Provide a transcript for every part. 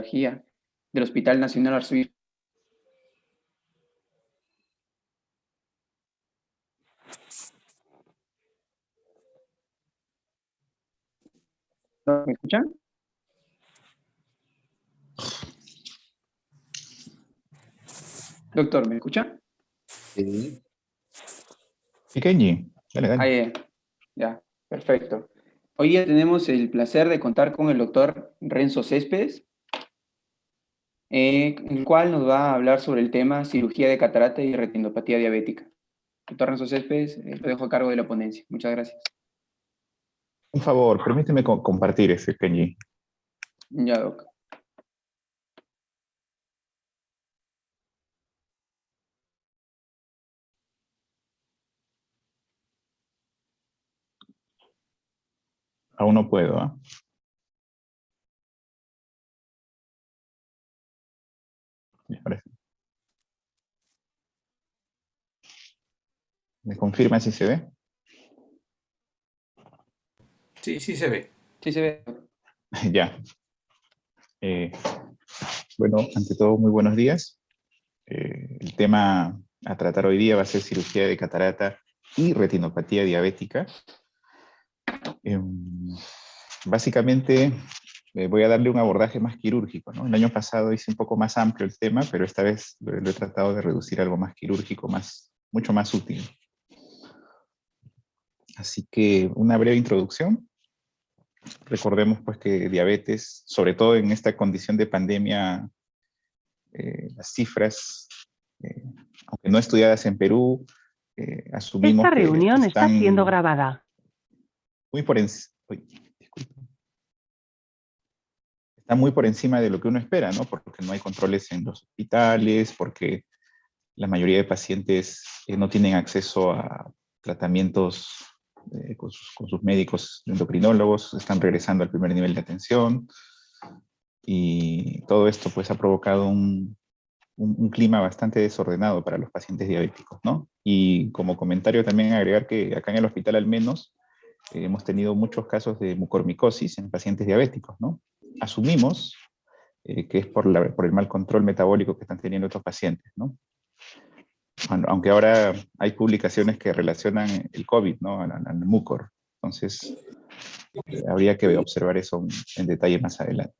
Cardiología del Hospital Nacional Arzobispo. ¿Me escuchan? Doctor, ¿me escucha? Sí. Sí, Kenji. Dale, dale. Ahí, ya, perfecto. Hoy día tenemos el placer de contar con el doctor Renzo Céspedes, el cual nos va a hablar sobre el tema cirugía de catarata y retinopatía diabética. Doctor Renzo Céspedes, lo dejo a cargo de la ponencia. Muchas gracias. Un favor, permíteme compartir ese, Kenji. Ya, doc. Aún no puedo, ¿ah? Ya, ahora sí. ¿Me confirma si se ve? Sí, sí se ve. Sí se ve. Ya. Eh, bueno, ante todo, muy buenos días. El tema a tratar hoy día va a ser cirugía de catarata y retinopatía diabética. Básicamente, voy a darle un abordaje más quirúrgico, ¿no? El año pasado hice un poco más amplio el tema, pero esta vez lo he tratado de reducir a algo más quirúrgico, mucho más útil. Así que una breve introducción. Recordemos pues que diabetes, sobre todo en esta condición de pandemia, las cifras, aunque no estudiadas en Perú, asumimos Esta que reunión está están siendo grabada. muy por encima. Está muy por encima de lo que uno espera, ¿no? Porque no hay controles en los hospitales, porque la mayoría de pacientes no tienen acceso a tratamientos con sus médicos endocrinólogos, están regresando al primer nivel de atención, y todo esto pues ha provocado un clima bastante desordenado para los pacientes diabéticos, ¿no? Y como comentario también agregar que acá en el hospital al menos hemos tenido muchos casos de mucormicosis en pacientes diabéticos, ¿no? Asumimos que es por el mal control metabólico que están teniendo estos pacientes, ¿no? Aunque ahora hay publicaciones que relacionan el COVID, ¿no? Al mucor. Entonces, habría que observar eso en detalle más adelante.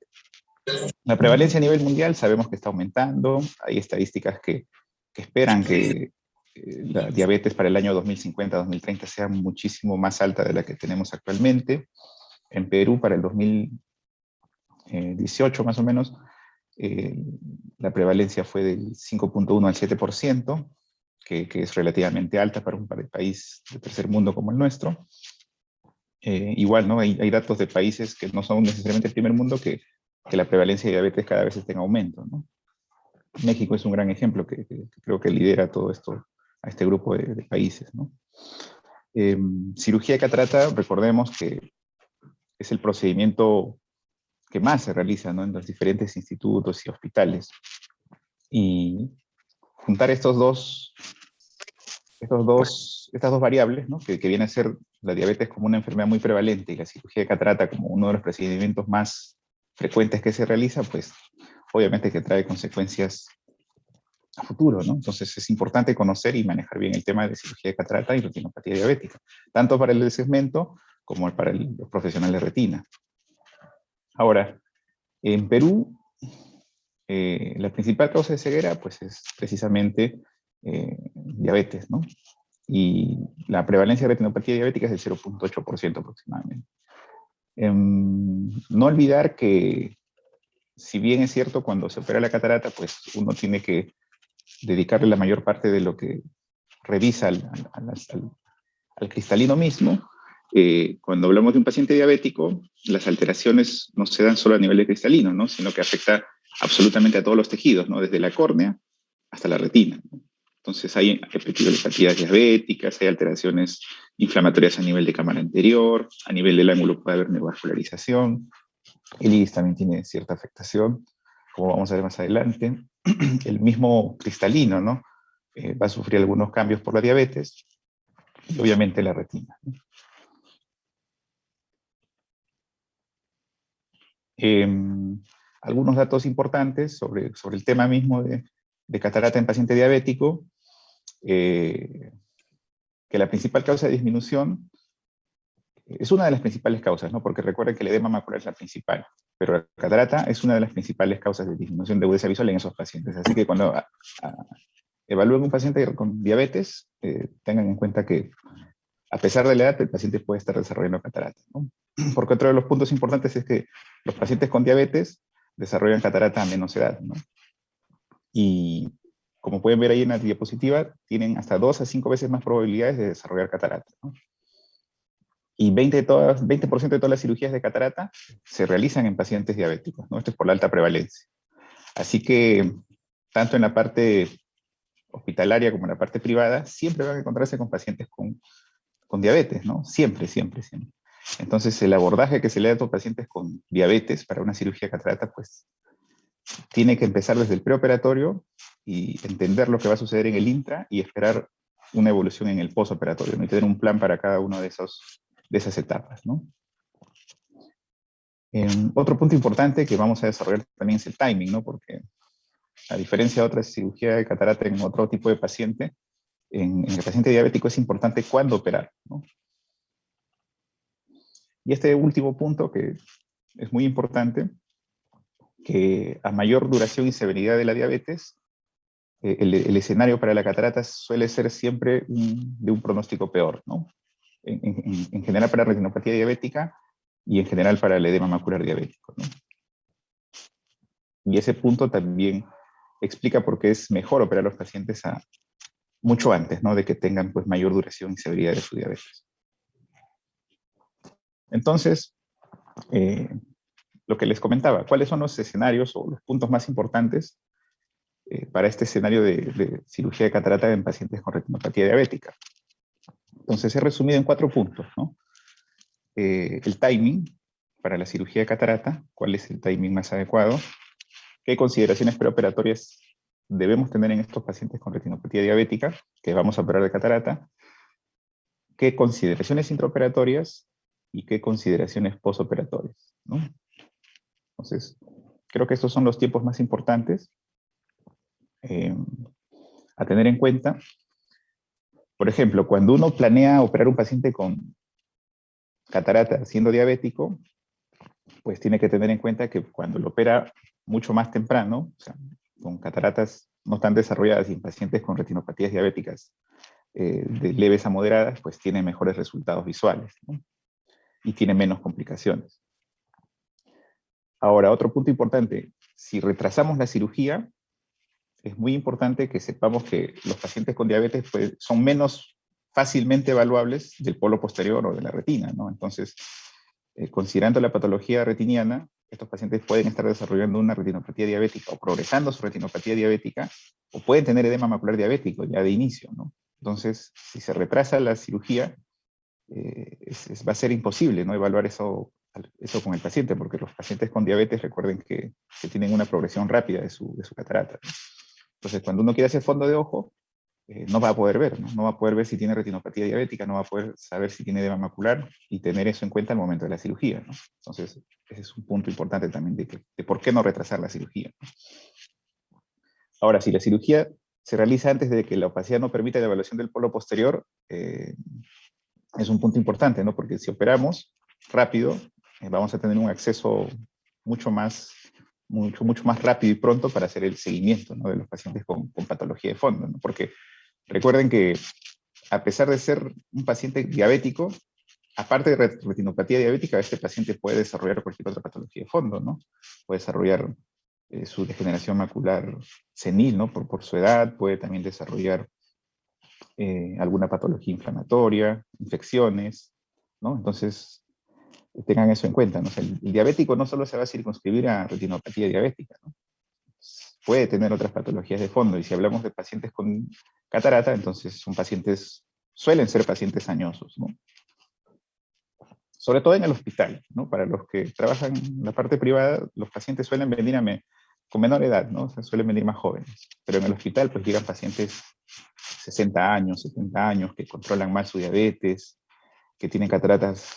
La prevalencia a nivel mundial sabemos que está aumentando. Hay estadísticas que esperan que la diabetes para el año 2050-2030 sea muchísimo más alta de la que tenemos actualmente. En Perú, para el 2018 más o menos, la prevalencia fue del 5.1 al 7%, que es relativamente alta para un país de tercer mundo como el nuestro. Igual, ¿no? Hay datos de países que no son necesariamente el primer mundo que la prevalencia de diabetes cada vez está en aumento, ¿no? México es un gran ejemplo que creo que lidera todo esto, a este grupo de países, ¿no? Cirugía de catarata, recordemos que es el procedimiento que más se realiza, ¿no? En los diferentes institutos y hospitales. Y juntar estas dos variables, ¿no? Que viene a ser la diabetes como una enfermedad muy prevalente y la cirugía de catarata como uno de los procedimientos más frecuentes que se realiza, pues obviamente que trae consecuencias a futuro, ¿no? Entonces es importante conocer y manejar bien el tema de cirugía de catarata y retinopatía diabética, tanto para el segmento como para los profesionales de retina. Ahora, en Perú, la principal causa de ceguera pues es precisamente diabetes, ¿no? Y la prevalencia de retinopatía diabética es del 0.8% aproximadamente. No olvidar que, si bien es cierto, cuando se opera la catarata, pues uno tiene que dedicarle la mayor parte de lo que revisa al cristalino mismo. Cuando hablamos de un paciente diabético, las alteraciones no se dan solo a nivel de cristalino, ¿no? Sino que afecta absolutamente a todos los tejidos, ¿no? Desde la córnea hasta la retina, ¿no? Entonces hay epiteliopatía diabéticas, hay alteraciones inflamatorias a nivel de cámara anterior, a nivel del ángulo puede haber neovascularización, el iris también tiene cierta afectación, como vamos a ver más adelante. El mismo cristalino, ¿no? Va a sufrir algunos cambios por la diabetes, y obviamente la retina, ¿no? algunos datos importantes sobre el tema mismo de catarata en paciente diabético, que la principal causa de disminución es una de las principales causas, ¿no? Porque recuerden que el edema macular es la principal, pero la catarata es una de las principales causas de disminución de agudeza visual en esos pacientes. Así que cuando evalúen un paciente con diabetes, tengan en cuenta que a pesar de la edad, el paciente puede estar desarrollando catarata, ¿no? Porque otro de los puntos importantes es que los pacientes con diabetes desarrollan catarata a menos edad, ¿no? Y como pueden ver ahí en la diapositiva, tienen hasta 2 a 5 veces más probabilidades de desarrollar catarata, ¿no? Y 20% de todas las cirugías de catarata se realizan en pacientes diabéticos, ¿no? Esto es por la alta prevalencia. Así que, tanto en la parte hospitalaria como en la parte privada, siempre van a encontrarse con pacientes con diabetes, ¿no? Siempre, siempre, siempre. Entonces, el abordaje que se le da a estos pacientes con diabetes para una cirugía de catarata, pues, tiene que empezar desde el preoperatorio y entender lo que va a suceder en el intra y esperar una evolución en el postoperatorio, ¿no? Y tener un plan para cada una de esas etapas, ¿no? Otro punto importante que vamos a desarrollar también es el timing, ¿no? Porque a diferencia de otras cirugías de catarata en otro tipo de paciente, en el paciente diabético es importante cuándo operar, ¿no? Y este último punto, que es muy importante, que a mayor duración y severidad de la diabetes, el escenario para la catarata suele ser siempre de un pronóstico peor, ¿no? En general para la retinopatía diabética y en general para el edema macular diabético, ¿no? Y ese punto también explica por qué es mejor operar a los pacientes mucho antes, ¿no? De que tengan pues, mayor duración y severidad de su diabetes. Entonces, lo que les comentaba, ¿cuáles son los escenarios o los puntos más importantes para este escenario de cirugía de catarata en pacientes con retinopatía diabética? Entonces, he resumido en 4 puntos, ¿no? El timing para la cirugía de catarata, cuál es el timing más adecuado, qué consideraciones preoperatorias debemos tener en estos pacientes con retinopatía diabética, que vamos a operar de catarata, qué consideraciones intraoperatorias y qué consideraciones postoperatorias, ¿no? Entonces, creo que estos son los tiempos más importantes a tener en cuenta. Por ejemplo, cuando uno planea operar un paciente con catarata siendo diabético, pues tiene que tener en cuenta que cuando lo opera mucho más temprano, o sea, con cataratas no tan desarrolladas y en pacientes con retinopatías diabéticas de leves a moderadas, pues tiene mejores resultados visuales, ¿no? Y tiene menos complicaciones. Ahora, otro punto importante, si retrasamos la cirugía, es muy importante que sepamos que los pacientes con diabetes pues, son menos fácilmente evaluables del polo posterior o de la retina, ¿no? Entonces, considerando la patología retiniana, estos pacientes pueden estar desarrollando una retinopatía diabética o progresando su retinopatía diabética, o pueden tener edema macular diabético ya de inicio, ¿no? Entonces, si se retrasa la cirugía, va a ser imposible, ¿no? Evaluar eso con el paciente, porque los pacientes con diabetes recuerden que tienen una progresión rápida de su catarata, ¿no? Entonces, cuando uno quiere hacer fondo de ojo, no va a poder ver, ¿no? No va a poder ver si tiene retinopatía diabética, no va a poder saber si tiene edema macular y tener eso en cuenta al momento de la cirugía, ¿no? Entonces, ese es un punto importante también de por qué no retrasar la cirugía, ¿no? Ahora, si la cirugía se realiza antes de que la opacidad no permita la evaluación del polo posterior, es un punto importante, ¿no? Porque si operamos rápido, vamos a tener un acceso mucho más rápido y pronto para hacer el seguimiento, ¿no? De los pacientes con patología de fondo, ¿no? Porque recuerden que a pesar de ser un paciente diabético, aparte de retinopatía diabética, este paciente puede desarrollar cualquier otra patología de fondo, ¿no? Puede desarrollar su degeneración macular senil, ¿no? Por su edad, puede también desarrollar alguna patología inflamatoria, infecciones, ¿no? Entonces, tengan eso en cuenta, ¿no? O sea, el diabético no solo se va a circunscribir a retinopatía diabética, ¿no? Puede tener otras patologías de fondo, y si hablamos de pacientes con catarata, entonces suelen ser pacientes añosos, ¿no? Sobre todo en el hospital, ¿no? Para los que trabajan en la parte privada, los pacientes suelen venir con menor edad, ¿no? O sea, suelen venir más jóvenes, pero en el hospital pues llegan pacientes 60 años, 70 años, que controlan mal su diabetes, que tienen cataratas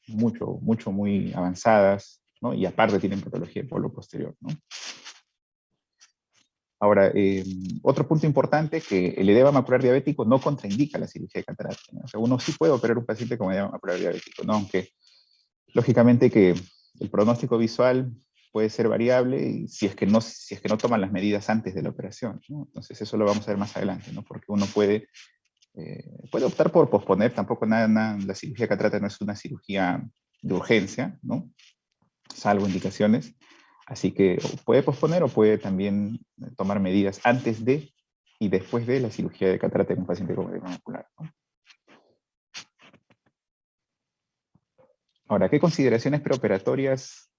muy avanzadas, ¿no? Y aparte tienen patología del polo posterior, ¿no? Ahora, otro punto importante, que el edema macular diabético no contraindica la cirugía de catarata, ¿no? O sea, uno sí puede operar un paciente con edema macular diabético, ¿no? Aunque, lógicamente, que el pronóstico visual puede ser variable y si es que no toman las medidas antes de la operación, ¿no? Entonces, eso lo vamos a ver más adelante, ¿no? Porque uno puede optar por posponer, tampoco la cirugía de catarata no es una cirugía de urgencia, ¿no? Salvo indicaciones. Así que puede posponer o puede también tomar medidas antes de y después de la cirugía de catarata en un paciente con edema macular, ¿no? Ahora, ¿qué consideraciones preoperatorias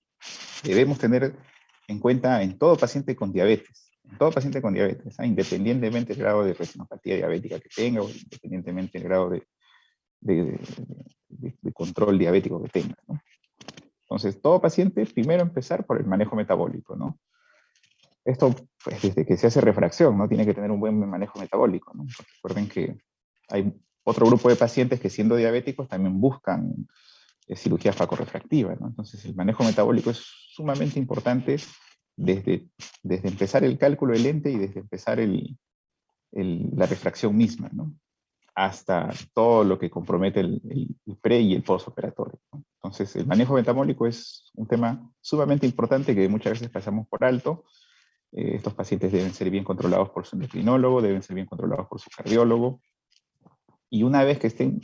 debemos tener en cuenta en todo paciente con diabetes? En todo paciente con diabetes, ¿eh? Independientemente del grado de retinopatía diabética que tenga o independientemente del grado de control diabético que tenga, ¿no? Entonces, todo paciente, primero empezar por el manejo metabólico, ¿no? Esto, pues, desde que se hace refracción, ¿no? Tiene que tener un buen manejo metabólico, ¿no? Porque recuerden que hay otro grupo de pacientes que, siendo diabéticos, también buscan cirugía facorrefractiva, ¿no? Entonces, el manejo metabólico es sumamente importante desde empezar el cálculo del lente y desde empezar la refracción misma, ¿no? Hasta todo lo que compromete el pre y el postoperatorio, ¿no? Entonces, el manejo metabólico es un tema sumamente importante que muchas veces pasamos por alto. Estos pacientes deben ser bien controlados por su endocrinólogo, deben ser bien controlados por su cardiólogo, y una vez que estén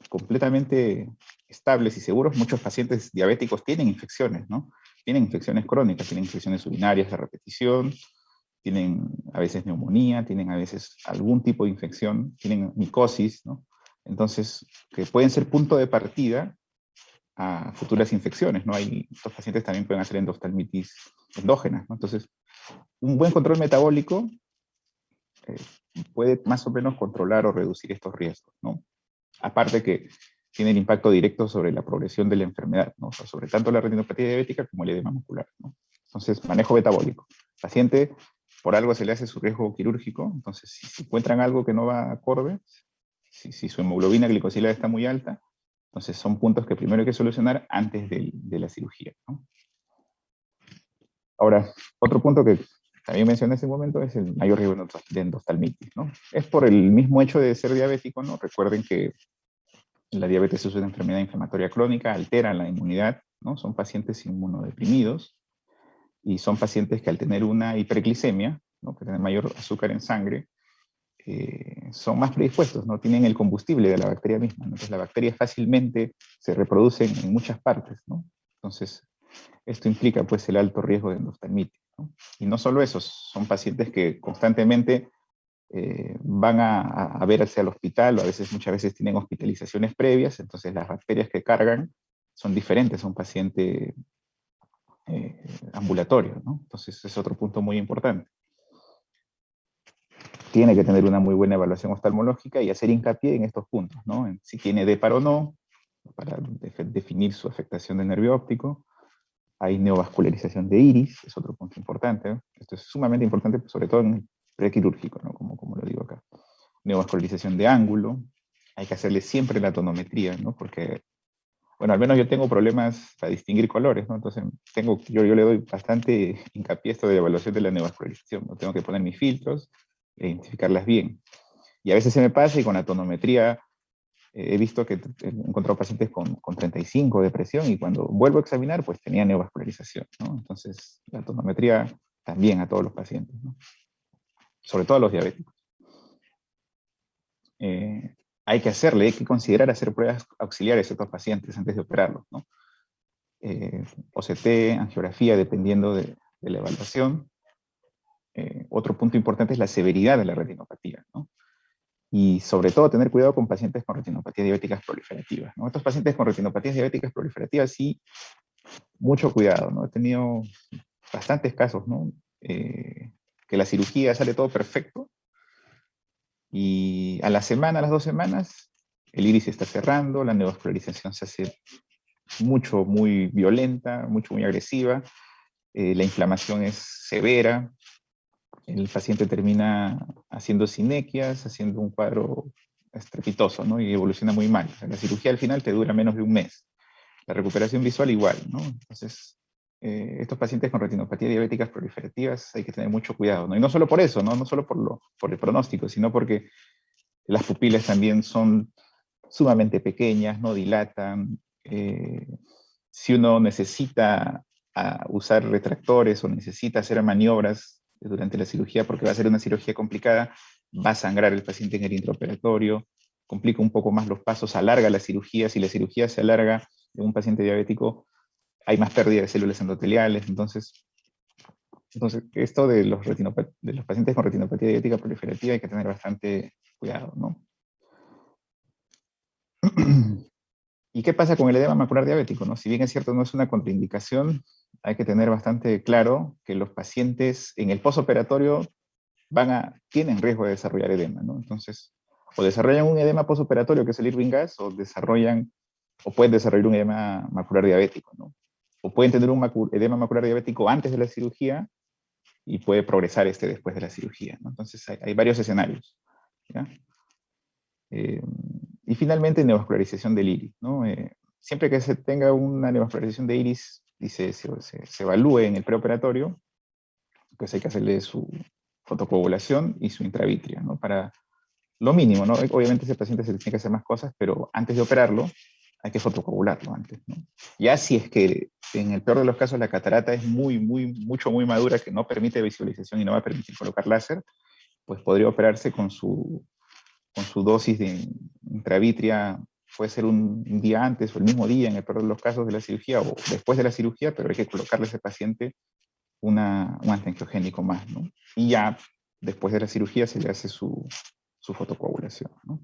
completamente estables y seguros, muchos pacientes diabéticos tienen infecciones, ¿no? Tienen infecciones crónicas, tienen infecciones urinarias de repetición, tienen a veces neumonía, tienen a veces algún tipo de infección, tienen micosis, ¿no? Entonces, que pueden ser punto de partida a futuras infecciones, ¿no? Estos pacientes también pueden hacer endoftalmitis endógenas, ¿no? Entonces, un buen control metabólico eh, puede más o menos controlar o reducir estos riesgos, ¿no? Aparte que tiene el impacto directo sobre la progresión de la enfermedad, ¿no? O sea, sobre tanto la retinopatía diabética como el edema macular, ¿no? Entonces, manejo metabólico. Paciente, por algo se le hace su riesgo quirúrgico, entonces si encuentran algo que no va acorde, si su hemoglobina glicosilada está muy alta, entonces son puntos que primero hay que solucionar antes de la cirugía, ¿no? Ahora, otro punto que también mencioné en ese momento es el mayor riesgo de endoftalmitis, ¿no? Es por el mismo hecho de ser diabético, ¿no? Recuerden que la diabetes es una enfermedad inflamatoria crónica, altera la inmunidad, ¿no? Son pacientes inmunodeprimidos y son pacientes que, al tener una hiperglicemia, ¿no? Que tienen mayor azúcar en sangre, son más predispuestos, no tienen el combustible de la bacteria misma, ¿no? Entonces la bacteria fácilmente se reproduce en muchas partes, ¿no? Entonces esto implica, pues, el alto riesgo de endoftalmitis, ¿no? Y no solo eso, son pacientes que constantemente van a verse al hospital, o muchas veces tienen hospitalizaciones previas, entonces las bacterias que cargan son diferentes a un paciente ambulatorio, ¿no? Entonces es otro punto muy importante. Tiene que tener una muy buena evaluación oftalmológica y hacer hincapié en estos puntos, ¿no? En si tiene DEPAR o no, para definir su afectación del nervio óptico. Hay neovascularización de iris, es otro punto importante, ¿no? Esto es sumamente importante, sobre todo en el prequirúrgico, ¿no? Como lo digo acá. Neovascularización de ángulo, hay que hacerle siempre la tonometría, ¿no? Porque, bueno, al menos yo tengo problemas para distinguir colores, ¿no? Entonces, yo le doy bastante hincapié a esto de evaluación de la neovascularización, ¿no? Tengo que poner mis filtros e identificarlas bien. Y a veces se me pasa, y con la tonometría he visto que he encontrado pacientes con 35 de presión, y cuando vuelvo a examinar, pues tenía neovascularización, ¿no? Entonces, la tonometría también a todos los pacientes, ¿no? Sobre todo a los diabéticos. Hay que considerar hacer pruebas auxiliares a estos pacientes antes de operarlos, ¿no? OCT, angiografía, dependiendo de la evaluación. Otro punto importante es la severidad de la retinopatía, ¿no? Y sobre todo tener cuidado con pacientes con retinopatías diabéticas proliferativas, ¿no? Estos pacientes con retinopatías diabéticas proliferativas, sí, mucho cuidado, ¿no? He tenido bastantes casos, ¿no? Que la cirugía sale todo perfecto, y a la semana, a las 2 semanas, el iris se está cerrando, la neovascularización se hace muy violenta, muy agresiva, la inflamación es severa, el paciente termina haciendo sinequias, haciendo un cuadro estrepitoso, ¿no? Y evoluciona muy mal. O sea, la cirugía al final te dura menos de un mes. La recuperación visual igual, ¿no? Entonces, estos pacientes con retinopatía diabéticas proliferativas hay que tener mucho cuidado, ¿no? Y no solo por eso, ¿no? No solo por el pronóstico, sino porque las pupilas también son sumamente pequeñas, no dilatan. Si uno necesita usar retractores o necesita hacer maniobras durante la cirugía, porque va a ser una cirugía complicada, va a sangrar el paciente en el intraoperatorio, complica un poco más los pasos, alarga la cirugía. Si la cirugía se alarga en un paciente diabético, hay más pérdida de células endoteliales. Entonces esto de de los pacientes con retinopatía diabética proliferativa hay que tener bastante cuidado, ¿no? ¿Y qué pasa con el edema macular diabético, no? Si bien es cierto, no es una contraindicación, hay que tener bastante claro que los pacientes en el posoperatorio tienen riesgo de desarrollar edema, ¿no? Entonces, o desarrollan un edema posoperatorio, que es el Irving gas, o pueden desarrollar un edema macular diabético, ¿no? O pueden tener un edema macular diabético antes de la cirugía y puede progresar después de la cirugía, ¿no? Entonces, hay varios escenarios, ¿ya? Y finalmente, neovascularización del iris, ¿no? Siempre que se tenga una neovascularización de iris y se evalúe en el preoperatorio, pues hay que hacerle su fotocoagulación y su intravítrea, ¿no? Para lo mínimo, ¿no? Obviamente ese paciente se tiene que hacer más cosas, pero antes de operarlo hay que fotocoagularlo antes, ¿no? Ya si es que en el peor de los casos la catarata es muy madura, que no permite visualización y no va a permitir colocar láser, pues podría operarse con su dosis de intravítrea. Puede ser un día antes o el mismo día, en el peor de los casos, de la cirugía, o después de la cirugía, pero hay que colocarle a ese paciente un antiangiogénico más, ¿no? Y ya después de la cirugía se le hace su fotocoagulación, ¿no?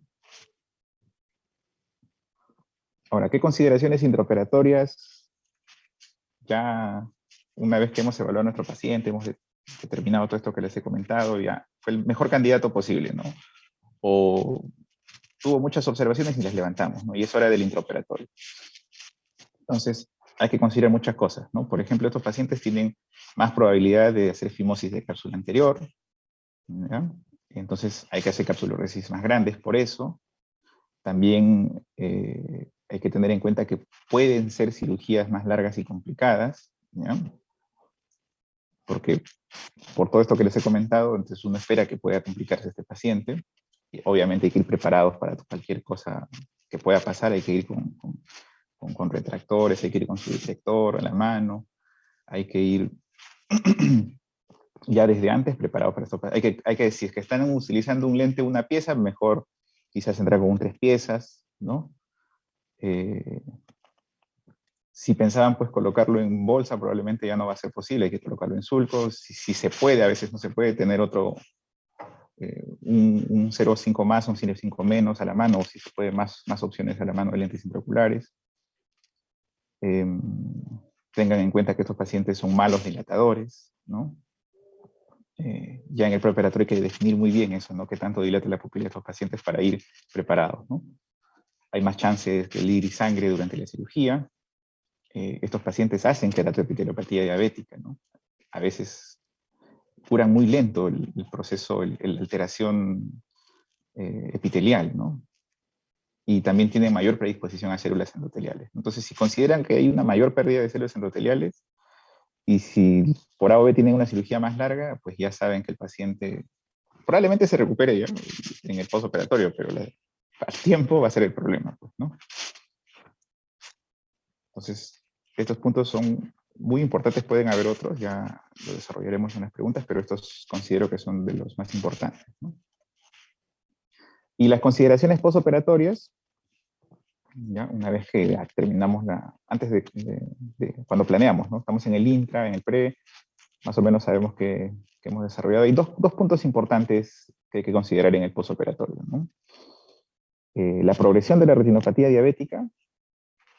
Ahora, ¿qué consideraciones intraoperatorias? Ya una vez que hemos evaluado a nuestro paciente, hemos determinado todo esto que les he comentado, ya fue el mejor candidato posible, ¿no? O tuvo muchas observaciones y las levantamos, ¿no? Y es hora del intraoperatorio. Entonces, hay que considerar muchas cosas, ¿no? Por ejemplo, estos pacientes tienen más probabilidad de hacer fimosis de cápsula anterior, ¿ya? Entonces, hay que hacer capsuloresis más grandes por eso. También hay que tener en cuenta que pueden ser cirugías más largas y complicadas, ¿ya? Porque por todo esto que les he comentado, entonces uno espera que pueda complicarse este paciente. Y obviamente hay que ir preparados para cualquier cosa que pueda pasar, hay que ir con retractores, hay que ir con su detector a la mano, hay que ir ya desde antes preparado para esto. Si es que están utilizando un lente, una pieza, mejor quizás entrar con un 3 piezas, ¿no? Si pensaban pues colocarlo en bolsa, probablemente ya no va a ser posible, hay que colocarlo en sulco. Si se puede, a veces no se puede tener un 0,5 más, un 0,5 menos a la mano, o si se puede más opciones a la mano de lentes intraoculares. Tengan en cuenta que estos pacientes son malos dilatadores, ¿no? Ya en el preoperatorio hay que definir muy bien eso, ¿no? Qué tanto dilata la pupila de estos pacientes para ir preparados, ¿no? Hay más chances de iris sangre durante la cirugía. Estos pacientes hacen queratoepitelopatía diabética, ¿no? A veces curan muy lento el proceso, la alteración epitelial, ¿no? Y también tienen mayor predisposición a células endoteliales. Entonces, si consideran que hay una mayor pérdida de células endoteliales, y si por A o B tienen una cirugía más larga, pues ya saben que el paciente probablemente se recupere ya en el postoperatorio, pero al tiempo va a ser el problema, pues, ¿no? Entonces, estos puntos son muy importantes, pueden haber otros, ya lo desarrollaremos en las preguntas, pero estos considero que son de los más importantes, ¿no? Y las consideraciones postoperatorias, ya una vez que ya terminamos antes cuando planeamos, ¿no? Estamos en el intra, en el pre, más o menos sabemos que hemos desarrollado. Hay dos puntos importantes que hay que considerar en el postoperatorio, ¿no? La progresión de la retinopatía diabética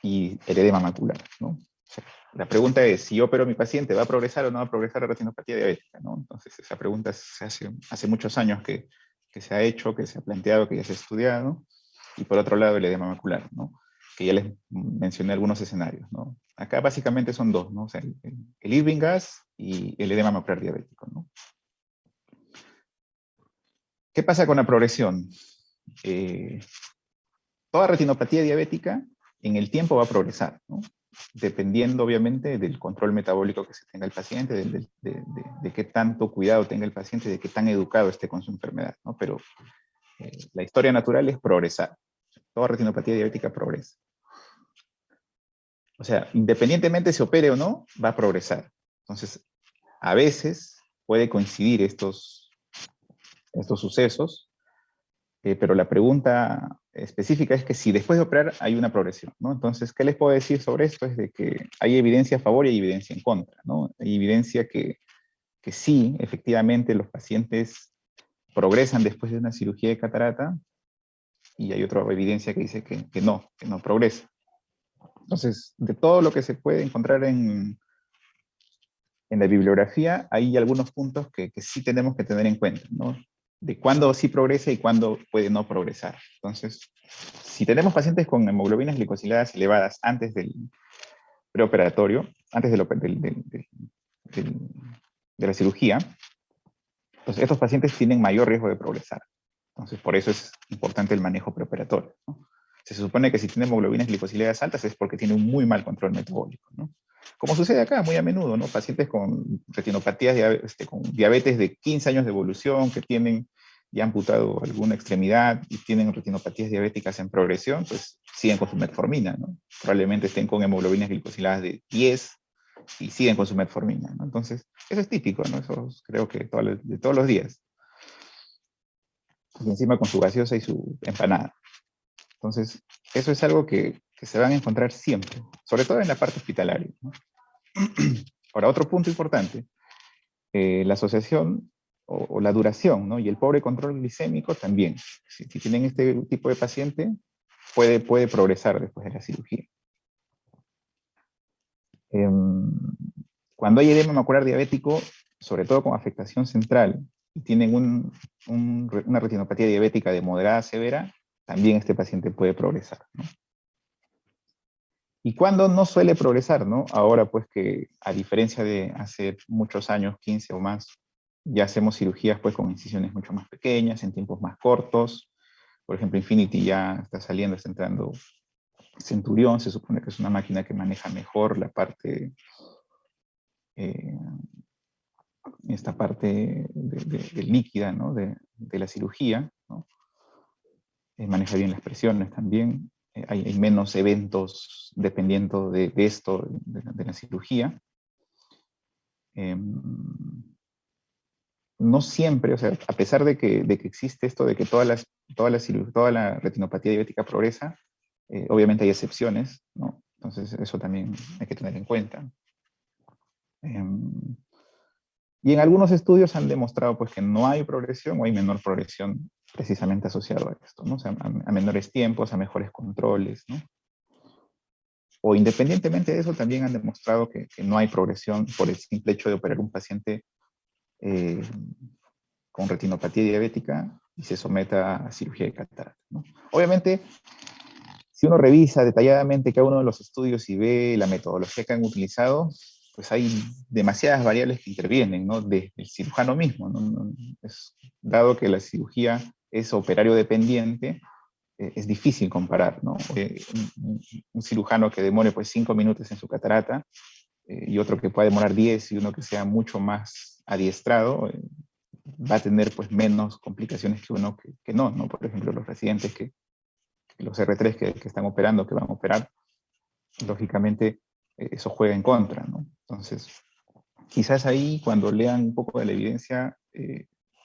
y el edema macular, ¿no? O sea, la pregunta es, si yo opero a mi paciente, ¿va a progresar o no va a progresar la retinopatía diabética, ¿no? Entonces, esa pregunta se hace muchos años que se ha hecho, que se ha planteado, que ya se ha estudiado. Y por otro lado, el edema macular, ¿no? Que ya les mencioné algunos escenarios, ¿no? Acá básicamente son dos, ¿no? O sea, el Irving gas y el edema macular diabético, ¿no? ¿Qué pasa con la progresión? Toda retinopatía diabética en el tiempo va a progresar, ¿no? dependiendo obviamente del control metabólico que se tenga el paciente, de qué tanto cuidado tenga el paciente, de qué tan educado esté con su enfermedad, ¿no? Pero la historia natural es progresar. Toda retinopatía diabética progresa. O sea, independientemente se opere o no, va a progresar. Entonces, a veces puede coincidir estos sucesos, pero la pregunta específica es que si después de operar hay una progresión, ¿no? Entonces, ¿qué les puedo decir sobre esto? Es de que hay evidencia a favor y hay evidencia en contra, ¿no? Hay evidencia que sí, efectivamente, los pacientes progresan después de una cirugía de catarata, y hay otra evidencia que dice que no progresa. Entonces, de todo lo que se puede encontrar en la bibliografía, hay algunos puntos que sí tenemos que tener en cuenta, ¿no? De cuándo sí progresa y cuándo puede no progresar. Entonces, si tenemos pacientes con hemoglobinas glicosiladas elevadas antes del preoperatorio, antes de la cirugía, pues estos pacientes tienen mayor riesgo de progresar. Entonces, por eso es importante el manejo preoperatorio, ¿no? Se supone que si tiene hemoglobinas glicosiladas altas es porque tiene un muy mal control metabólico, ¿no? Como sucede acá muy a menudo, ¿no? Pacientes con retinopatías, con diabetes de 15 años de evolución, que tienen ya amputado alguna extremidad y tienen retinopatías diabéticas en progresión, pues siguen con su metformina, ¿no? Probablemente estén con hemoglobinas glicosiladas de 10 y siguen con su metformina, ¿no? Entonces, eso es típico, ¿no? Eso creo que de todos los días. Y encima con su gaseosa y su empanada. Entonces, eso es algo que se van a encontrar siempre, sobre todo en la parte hospitalaria, ¿no? Ahora, otro punto importante, la asociación o la duración, ¿no? Y el pobre control glicémico también. Si tienen este tipo de paciente, puede progresar después de la cirugía. Cuando hay edema macular diabético, sobre todo con afectación central, y tienen una retinopatía diabética de moderada a severa, también este paciente puede progresar, ¿no? ¿Y cuándo no suele progresar, no? Ahora, pues que a diferencia de hace muchos años, 15 o más, ya hacemos cirugías pues con incisiones mucho más pequeñas, en tiempos más cortos. Por ejemplo, Infinity ya está saliendo, está entrando Centurión, se supone que es una máquina que maneja mejor la parte, esta parte de líquida, ¿no? de la cirugía, ¿no? Maneja bien las presiones también. Hay menos eventos dependiendo de esto, de la cirugía. No siempre, o sea, a pesar de que existe esto de que toda la retinopatía diabética progresa, obviamente hay excepciones, ¿no? Entonces eso también hay que tener en cuenta. Y en algunos estudios han demostrado pues, que no hay progresión o hay menor progresión precisamente asociado a esto, ¿no? O sea, a menores tiempos, a mejores controles, ¿no? O independientemente de eso, también han demostrado que no hay progresión por el simple hecho de operar un paciente con retinopatía diabética y se someta a cirugía de catarata, ¿no? Obviamente, si uno revisa detalladamente cada uno de los estudios y ve la metodología que han utilizado, pues hay demasiadas variables que intervienen, ¿no? Desde el cirujano mismo, ¿no? Dado que la cirugía es operario dependiente, es difícil comparar, ¿no? Un cirujano que demore pues 5 minutos en su catarata y otro que pueda demorar 10 y uno que sea mucho más adiestrado, va a tener pues menos complicaciones que uno que no, ¿no? Por ejemplo, los residentes los R3 que están operando, que van a operar, lógicamente eso juega en contra, ¿no? Entonces, quizás ahí cuando lean un poco de la evidencia,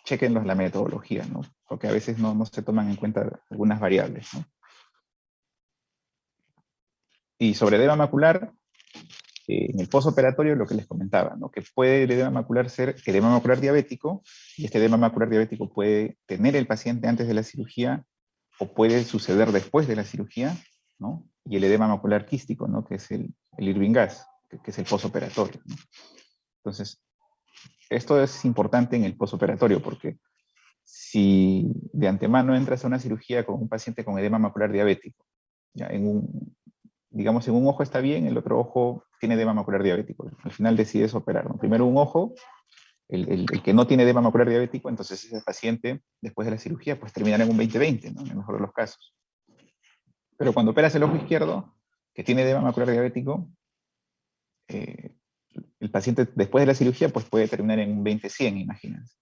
chequenlos la metodología, ¿no? Porque a veces no se toman en cuenta algunas variables, ¿no? Y sobre edema macular, en el postoperatorio lo que les comentaba, ¿no? Que puede el edema macular ser edema macular diabético, y este edema macular diabético puede tener el paciente antes de la cirugía o puede suceder después de la cirugía, ¿no? Y el edema macular quístico, ¿no? Que es el Irving gas, que es el postoperatorio, ¿no? Entonces, esto es importante en el postoperatorio porque si de antemano entras a una cirugía con un paciente con edema macular diabético, ya digamos, en un ojo está bien, el otro ojo tiene edema macular diabético. Al final decides operar, ¿no? Primero un ojo, el que no tiene edema macular diabético, entonces ese paciente, después de la cirugía, pues terminará en un 20/20, ¿no? En el mejor de los casos. Pero cuando operas el ojo izquierdo, que tiene edema macular diabético, eh, el paciente después de la cirugía pues puede terminar en un 20-100, imagínense.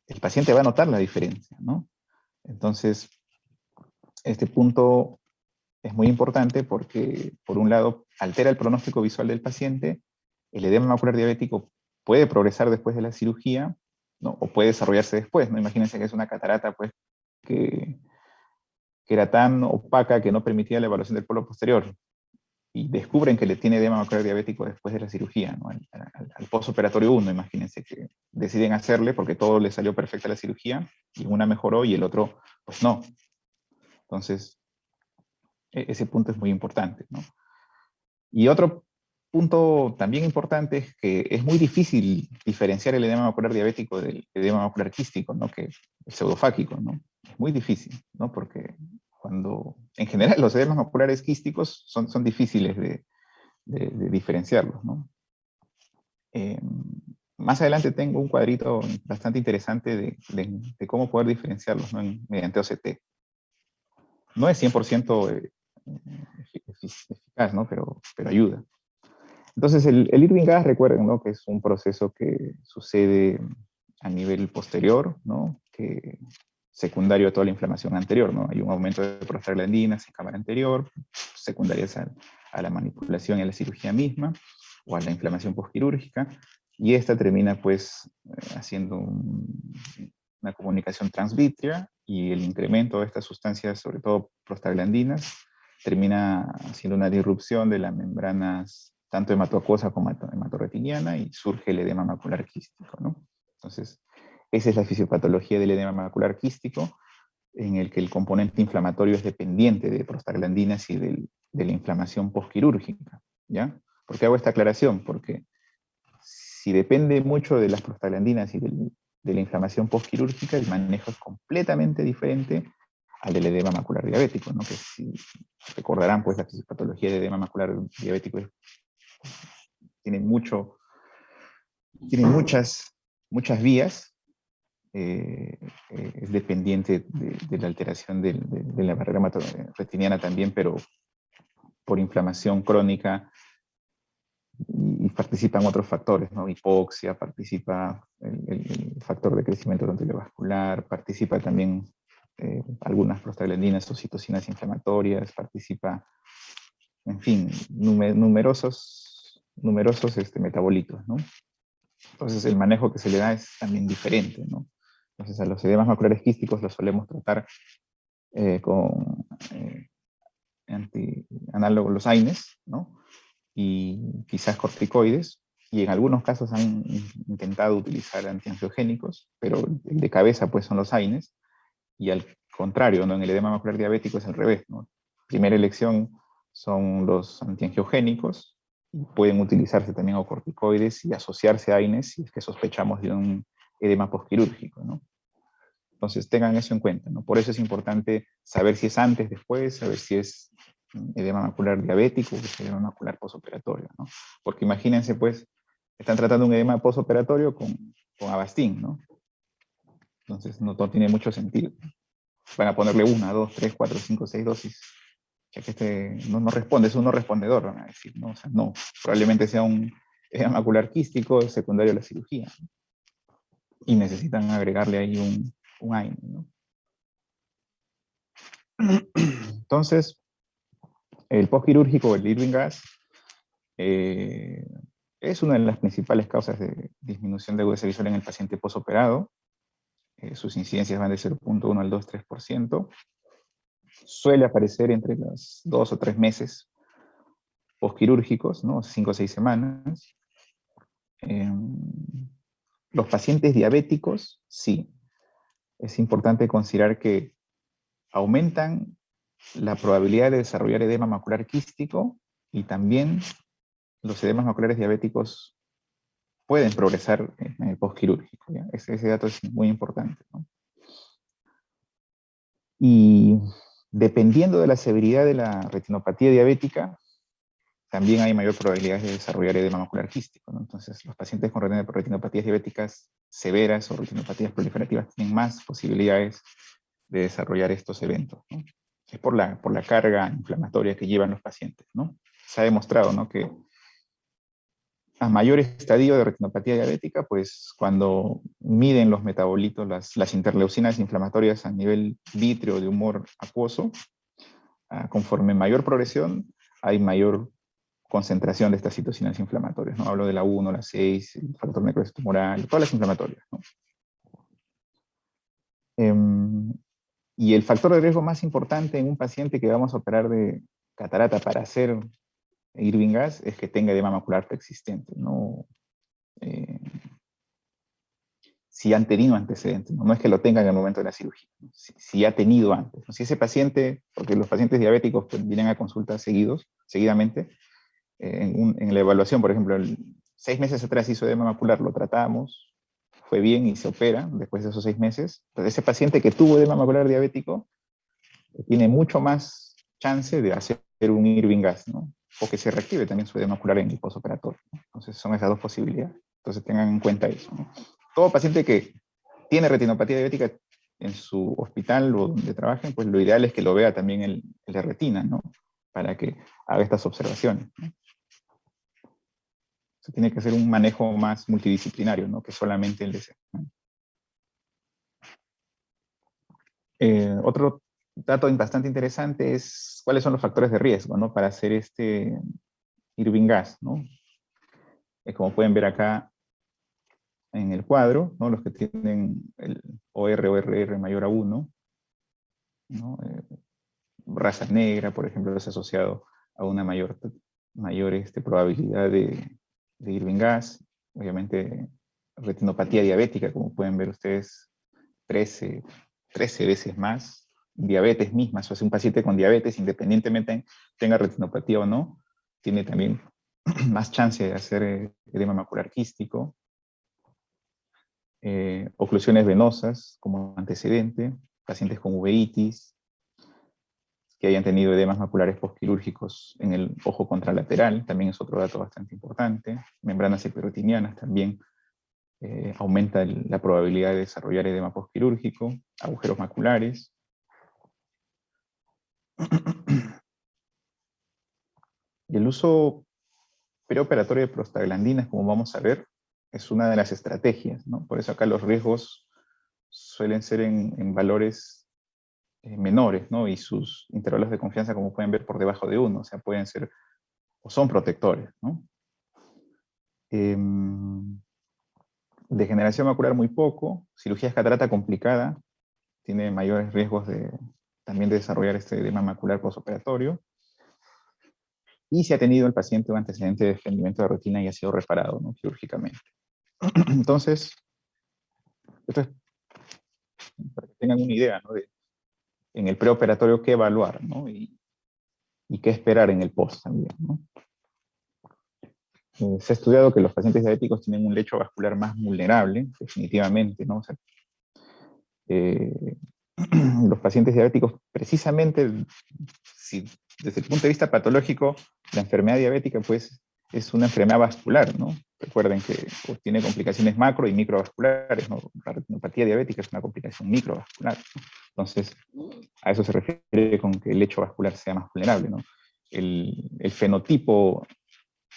El paciente va a notar la diferencia, ¿no? Entonces, este punto es muy importante porque, por un lado, altera el pronóstico visual del paciente, el edema macular diabético puede progresar después de la cirugía, ¿no? O puede desarrollarse después, ¿no? Imagínense que es una catarata, pues, que, que era tan opaca que no permitía la evaluación del polo posterior, y descubren que le tiene edema macular diabético después de la cirugía, ¿no? Al postoperatorio 1, imagínense que deciden hacerle porque todo le salió perfecta la cirugía, y una mejoró y el otro, pues no. Entonces, ese punto es muy importante, ¿no? Y otro punto también importante es que es muy difícil diferenciar el edema macular diabético del edema macular quístico, ¿no? Que el pseudofáquico, ¿no? Es muy difícil, ¿no? Porque en general, los edemas maculares quísticos son difíciles de diferenciarlos, ¿no? Eh, Más adelante tengo un cuadrito bastante interesante de cómo poder diferenciarlos, ¿no? Mediante OCT. No es 100% eficaz, ¿no? Pero ayuda. Entonces, el Irving gas, recuerden, ¿no? Que es un proceso que sucede a nivel posterior, ¿no? Que secundario a toda la inflamación anterior, ¿no? Hay un aumento de prostaglandinas en cámara anterior, secundarias a la manipulación y a la cirugía misma, o a la inflamación postquirúrgica, y esta termina, pues, haciendo una comunicación transvítrea, y el incremento de estas sustancias, sobre todo prostaglandinas, termina haciendo una disrupción de las membranas tanto hematoacuosa como hematorretiniana, y surge el edema macular quístico, ¿no? Entonces, esa es la fisiopatología del edema macular quístico, en el que el componente inflamatorio es dependiente de prostaglandinas y de la inflamación postquirúrgica, ¿ya? ¿Por qué hago esta aclaración? Porque si depende mucho de las prostaglandinas y de la inflamación postquirúrgica, el manejo es completamente diferente al del edema macular diabético, ¿no? Que si recordarán, pues la fisiopatología del edema macular diabético tiene muchas vías, es dependiente de la alteración de la barrera retiniana también, pero por inflamación crónica, y participan otros factores, ¿no? Hipoxia, participa el factor de crecimiento vascular, participa también algunas prostaglandinas o citocinas inflamatorias, participa, en fin, numerosos metabolitos, ¿no? Entonces el manejo que se le da es también diferente, ¿no? Entonces a los edemas maculares quísticos los solemos tratar con análogos los AINES, ¿no? Y quizás corticoides, y en algunos casos han intentado utilizar antiangiogénicos, pero el de cabeza pues son los AINES, y al contrario, ¿no? En el edema macular diabético es al revés, ¿no? Primera elección son los antiangiogénicos, y pueden utilizarse también corticoides y asociarse a AINES si es que sospechamos de un edema postquirúrgico, ¿no? Entonces tengan eso en cuenta, ¿no? Por eso es importante saber si es antes, después, saber si es edema macular diabético o es edema macular posoperatorio, ¿no? Porque imagínense, pues, están tratando un edema posoperatorio con Avastin, ¿no? Entonces no tiene mucho sentido. Van a ponerle 1, 2, 3, 4, 5, 6 dosis, ya que no responde, es un no respondedor, van a decir, ¿no? O sea, no, probablemente sea un edema macular quístico secundario a la cirugía, ¿no? Y necesitan agregarle ahí un AINE, ¿no? Entonces, el postquirúrgico, el Irving gas, es una de las principales causas de disminución de agudeza visual en el paciente posoperado. Sus incidencias van de 0,1 al 2-3%. Suele aparecer entre los 2 o 3 meses postquirúrgicos, ¿no? 5 o 6 semanas. Los pacientes diabéticos, sí. Es importante considerar que aumentan la probabilidad de desarrollar edema macular quístico, y también los edemas maculares diabéticos pueden progresar en el postquirúrgico. Ese dato es muy importante, ¿no? Y dependiendo de la severidad de la retinopatía diabética, también hay mayor probabilidad de desarrollar edema macular quístico, ¿no? Entonces, los pacientes con retinopatías diabéticas severas o retinopatías proliferativas tienen más posibilidades de desarrollar estos eventos, ¿no? Es por la carga inflamatoria que llevan los pacientes, ¿no? Se ha demostrado, ¿no? Que a mayor estadio de retinopatía diabética, pues cuando miden los metabolitos, las interleucinas inflamatorias a nivel vítreo de humor acuoso, conforme mayor progresión, hay mayor concentración de estas citocinas inflamatorias, ¿no? Hablo de la 1, la 6, el factor necrosis tumoral, todas las inflamatorias, ¿no? Y el factor de riesgo más importante en un paciente que vamos a operar de catarata para hacer Irving Gas es que tenga edema macular preexistente, ¿no? Si han tenido antecedentes, ¿no? No es que lo tengan en el momento de la cirugía, ¿no? Si ha tenido antes, ¿no? Si ese paciente, porque los pacientes diabéticos pues, vienen a consultas seguidamente, en la evaluación, por ejemplo, 6 meses atrás hizo edema macular, lo tratamos, fue bien y se opera después de esos 6 meses. Entonces ese paciente que tuvo edema macular diabético tiene mucho más chance de hacer un Irving Gas, ¿no? O que se reactive también su edema macular en el postoperatorio, ¿no? Entonces son esas dos posibilidades. Entonces tengan en cuenta eso, ¿no? Todo paciente que tiene retinopatía diabética en su hospital o donde trabajen, pues lo ideal es que lo vea también el de retina, ¿no? Para que haga estas observaciones, ¿no? Se tiene que hacer un manejo más multidisciplinario, ¿no? Que solamente el DC. Otro dato bastante interesante es cuáles son los factores de riesgo, ¿no? Para hacer este Irving Gas, ¿no? Como pueden ver acá en el cuadro, ¿no? Los que tienen el ORR mayor a 1, ¿no? Raza negra, por ejemplo, es asociado a una mayor probabilidad de Irving Gas. Obviamente, retinopatía diabética, como pueden ver ustedes, 13 veces más. Diabetes misma, o sea, un paciente con diabetes, independientemente tenga retinopatía o no, tiene también más chance de hacer edema macular quístico. Oclusiones venosas como antecedente, pacientes con uveitis, que hayan tenido edemas maculares postquirúrgicos en el ojo contralateral, también es otro dato bastante importante. Membranas eclerotinianas también aumenta la probabilidad de desarrollar edema postquirúrgico, agujeros maculares. Y el uso preoperatorio de prostaglandinas, como vamos a ver, es una de las estrategias, ¿no? Por eso acá los riesgos suelen ser en valores menores, ¿no? Y sus intervalos de confianza, como pueden ver, por debajo de 1, o sea, pueden ser o son protectores, ¿no? Degeneración macular muy poco, cirugía de catarata complicada, tiene mayores riesgos también de desarrollar este edema macular postoperatorio, y si ha tenido el paciente un antecedente de desprendimiento de retina y ha sido reparado, ¿no? Quirúrgicamente. Entonces, esto es para que tengan una idea, ¿no? En el preoperatorio qué evaluar, ¿no? Y qué esperar en el post también, ¿no? Se ha estudiado que los pacientes diabéticos tienen un lecho vascular más vulnerable, definitivamente, ¿no? O sea, los pacientes diabéticos, precisamente, si desde el punto de vista patológico, la enfermedad diabética, pues, es una enfermedad vascular, ¿no? Recuerden que pues, tiene complicaciones macro y microvasculares, ¿no? La retinopatía diabética es una complicación microvascular, ¿no? Entonces, a eso se refiere con que el lecho vascular sea más vulnerable, ¿no? El fenotipo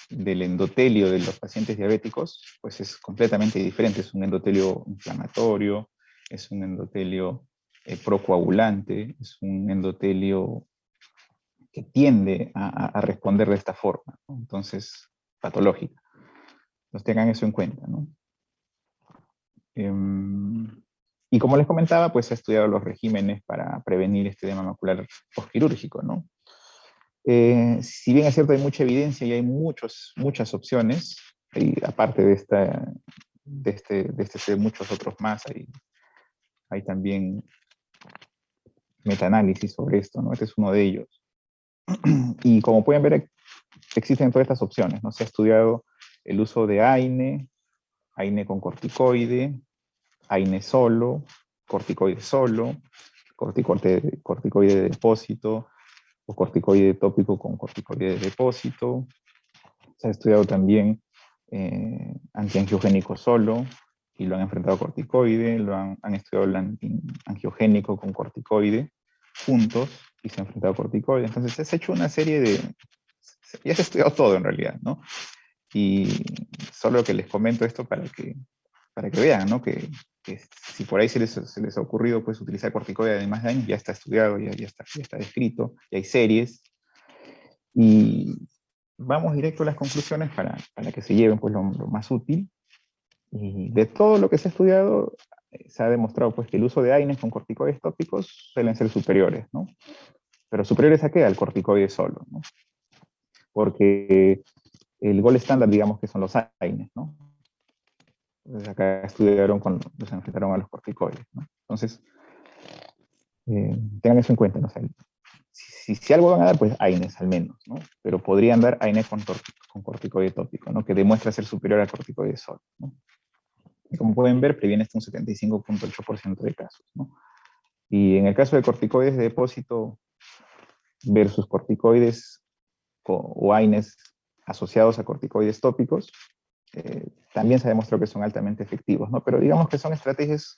del endotelio de los pacientes diabéticos, pues es completamente diferente. Es un endotelio inflamatorio, es un endotelio procoagulante, es un endotelio que tiende a responder de esta forma, ¿no? Entonces, patológica. Entonces tengan eso en cuenta, ¿no? Y como les comentaba, pues he estudiado los regímenes para prevenir este edema macular postquirúrgico, ¿no? Si bien es cierto, hay mucha evidencia y hay muchas opciones, y aparte de muchos otros más, hay también metaanálisis sobre esto, ¿no? Este es uno de ellos. Y como pueden ver, existen todas estas opciones, ¿no? Se ha estudiado el uso de AINE con corticoide, AINE solo, corticoide solo, corticoide de depósito, o corticoide tópico con corticoide de depósito. Se ha estudiado también antiangiogénico solo, y lo han enfrentado a corticoide, han estudiado el antiangiogénico con corticoide juntos, y se ha enfrentado a corticoide. Entonces se ha hecho una serie ya se ha estudiado todo en realidad, ¿no? Y solo que les comento esto para que vean, ¿no? Que si por ahí se les ha ocurrido pues, utilizar corticoides de más de años, ya está estudiado, ya está descrito, ya hay series. Y vamos directo a las conclusiones para que se lleven pues, lo más útil. Y de todo lo que se ha estudiado, se ha demostrado pues, que el uso de AINES con corticoides tópicos suelen ser superiores, ¿no? Pero superiores a qué? Al corticoide solo, ¿no? Porque el gold estándar, digamos que son los AINES, ¿no? Entonces acá estudiaron los enfrentaron a los corticoides, ¿no? Entonces, tengan eso en cuenta, ¿no? O sea, si algo van a dar, pues AINES al menos, ¿no? Pero podrían dar AINES con corticoide tópico, ¿no? Que demuestra ser superior al corticoide solo, ¿no? Y como pueden ver, previene hasta un 75.8% de casos, ¿no? Y en el caso de corticoides de depósito versus corticoides o AINES asociados a corticoides tópicos, también se ha demostrado que son altamente efectivos, ¿no? Pero digamos que son estrategias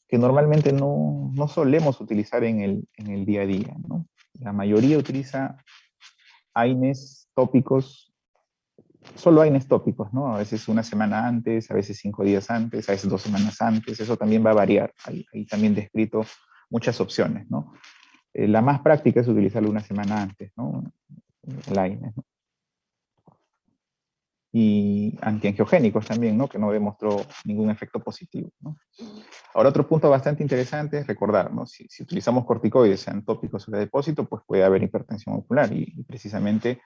que normalmente no solemos utilizar en el día a día, ¿no? La mayoría utiliza AINES tópicos, solo AINES tópicos, ¿no? A veces una semana antes, a veces 5 días antes, a veces 2 semanas antes, eso también va a variar. Hay también descrito muchas opciones, ¿no? La más práctica es utilizarlo una semana antes, ¿no? El AINES, ¿no? Y antiangiogénicos también, ¿no? Que no demostró ningún efecto positivo, ¿no? Ahora, otro punto bastante interesante es recordar, ¿no? Si utilizamos corticoides, sean tópicos o de depósito, pues puede haber hipertensión ocular y precisamente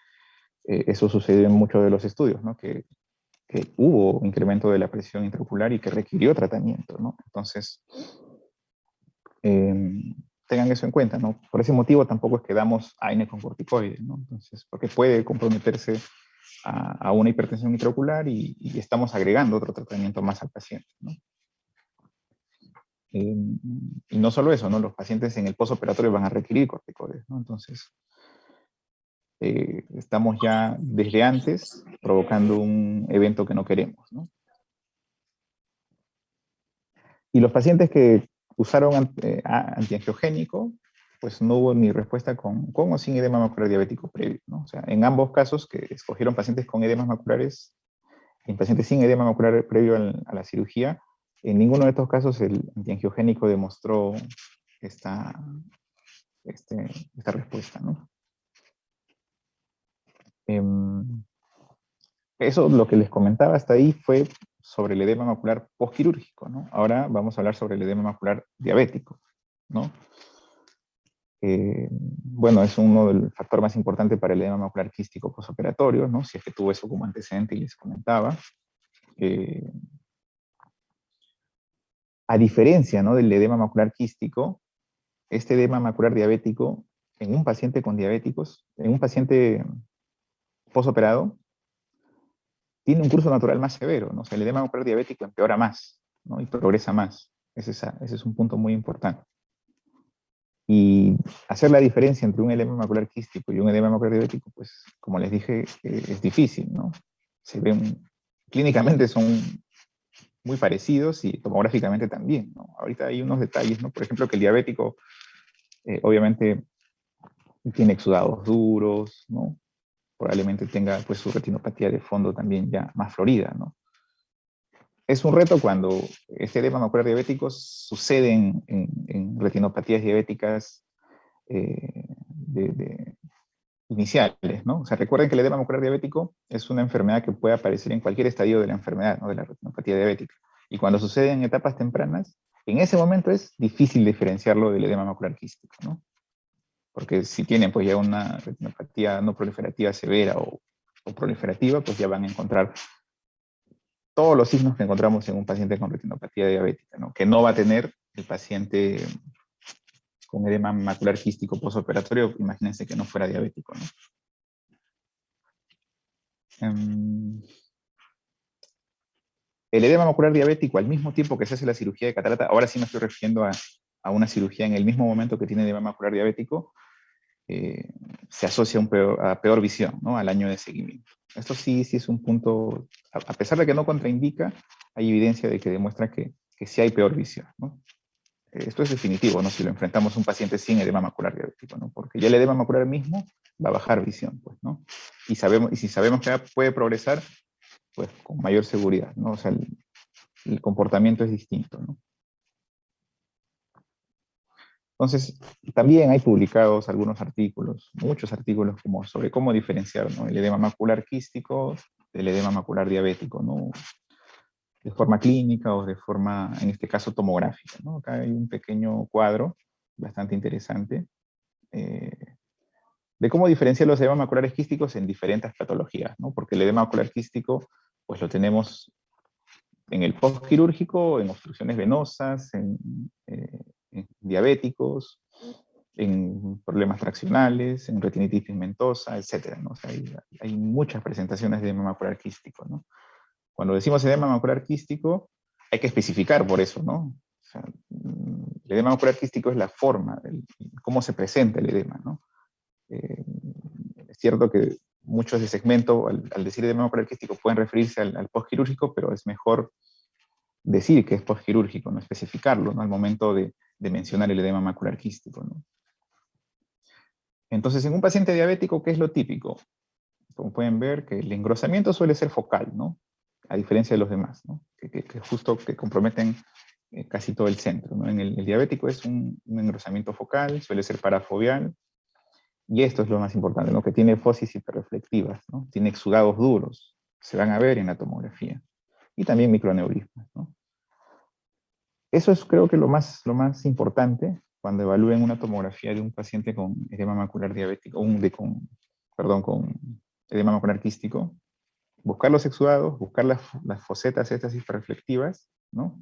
eso sucedió en muchos de los estudios, ¿no? Que hubo incremento de la presión intraocular y que requirió tratamiento, ¿no? Entonces, tengan eso en cuenta, ¿no? Por ese motivo tampoco es que damos AINE con corticoides, ¿no? Entonces, porque puede comprometerse a una hipertensión intraocular y estamos agregando otro tratamiento más al paciente, ¿no? Y no solo eso, ¿no? Los pacientes en el postoperatorio van a requerir corticoides, ¿no? Entonces, estamos ya desde antes provocando un evento que no queremos, ¿no? Y los pacientes que usaron antiangiogénico, pues no hubo ni respuesta con o sin edema macular diabético previo, ¿no? O sea, en ambos casos que escogieron pacientes con edemas maculares, en pacientes sin edema macular previo a la cirugía, en ninguno de estos casos el antiangiogénico demostró esta respuesta, ¿no? Eso, lo que les comentaba hasta ahí fue sobre el edema macular postquirúrgico, ¿no? Ahora vamos a hablar sobre el edema macular diabético, ¿no? Bueno, es uno del factor más importante para el edema macular quístico postoperatorio, ¿no? Si es que tuvo eso como antecedente y les comentaba. A diferencia, ¿no? Del edema macular quístico, este edema macular diabético en un paciente con diabéticos, en un paciente postoperado, tiene un curso natural más severo, ¿no? O sea, el edema macular diabético empeora más, ¿no? Y progresa más. Ese es un punto muy importante. Y hacer la diferencia entre un edema macular quístico y un edema macular diabético, pues, como les dije, es difícil, ¿no? Se ven, clínicamente son muy parecidos y tomográficamente también, ¿no? Ahorita hay unos detalles, ¿no? Por ejemplo, que el diabético, obviamente, tiene exudados duros, ¿no? Probablemente tenga, pues, su retinopatía de fondo también ya más florida, ¿no? Es un reto cuando este edema macular diabético sucede en retinopatías diabéticas iniciales, ¿no? O sea, recuerden que el edema macular diabético es una enfermedad que puede aparecer en cualquier estadio de la enfermedad, ¿no? De la retinopatía diabética. Y cuando sucede en etapas tempranas, en ese momento es difícil diferenciarlo del edema macular quístico, ¿no? Porque si tienen pues ya una retinopatía no proliferativa severa o proliferativa, pues ya van a encontrar todos los signos que encontramos en un paciente con retinopatía diabética, ¿no? Que no va a tener el paciente con edema macular quístico postoperatorio, imagínense que no fuera diabético, ¿no? El edema macular diabético, al mismo tiempo que se hace la cirugía de catarata, ahora sí me estoy refiriendo a una cirugía en el mismo momento que tiene edema macular diabético, se asocia a peor visión, ¿no? Al año de seguimiento. Esto sí es un punto, a pesar de que no contraindica, hay evidencia de que demuestra que sí hay peor visión, ¿no? Esto es definitivo, ¿no? Si lo enfrentamos a un paciente sin edema macular diabético, ¿no? Porque ya el edema macular mismo va a bajar visión, pues, ¿no? Y si sabemos que puede progresar, pues con mayor seguridad, ¿no? O sea, el comportamiento es distinto, ¿no? Entonces, también hay publicados algunos artículos, muchos artículos como sobre cómo diferenciar, ¿no?, el edema macular quístico del edema macular diabético, ¿no?, de forma clínica o de forma, en este caso, tomográfica, ¿no? Acá hay un pequeño cuadro bastante interesante de cómo diferenciar los edemas maculares quísticos en diferentes patologías, ¿no? Porque el edema macular quístico, pues lo tenemos en el postquirúrgico, en obstrucciones venosas, en diabéticos, en problemas traccionales, en retinitis pigmentosa, etcétera, ¿no? O sea, hay muchas presentaciones de edema macular quístico, ¿no? Cuando decimos edema macular quístico, hay que especificar por eso, ¿no? O sea, el edema macular quístico es la forma, cómo se presenta el edema, ¿no? Es cierto que muchos de segmento, al decir edema macular quístico, pueden referirse al postquirúrgico, pero es mejor decir que es postquirúrgico, no especificarlo, ¿no?, al momento de mencionar el edema macular quístico, ¿no? Entonces, en un paciente diabético, ¿qué es lo típico? Como pueden ver, que el engrosamiento suele ser focal, ¿no? A diferencia de los demás, ¿no? Que justo que comprometen casi todo el centro, ¿no? En el diabético es un engrosamiento focal, suele ser parafoveal, y esto es lo más importante, ¿no?, que tiene fosis hiperreflectivas, ¿no? Tiene exudados duros, se van a ver en la tomografía, y también microneurismas, ¿no? Eso es, creo que, lo más importante cuando evalúen una tomografía de un paciente con edema macular diabético, con edema macular quístico. Buscar los exudados, buscar las fosetas estas hiperreflectivas, ¿no?,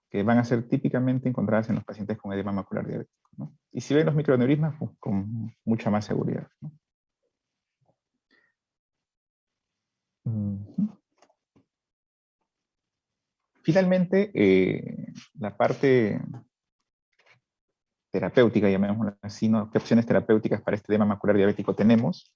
que van a ser típicamente encontradas en los pacientes con edema macular diabético, ¿no? Y si ven los microneurismas, pues, con mucha más seguridad, ¿no? Finalmente, la parte terapéutica, llamémosla así, ¿no? ¿Qué opciones terapéuticas para este edema macular diabético tenemos?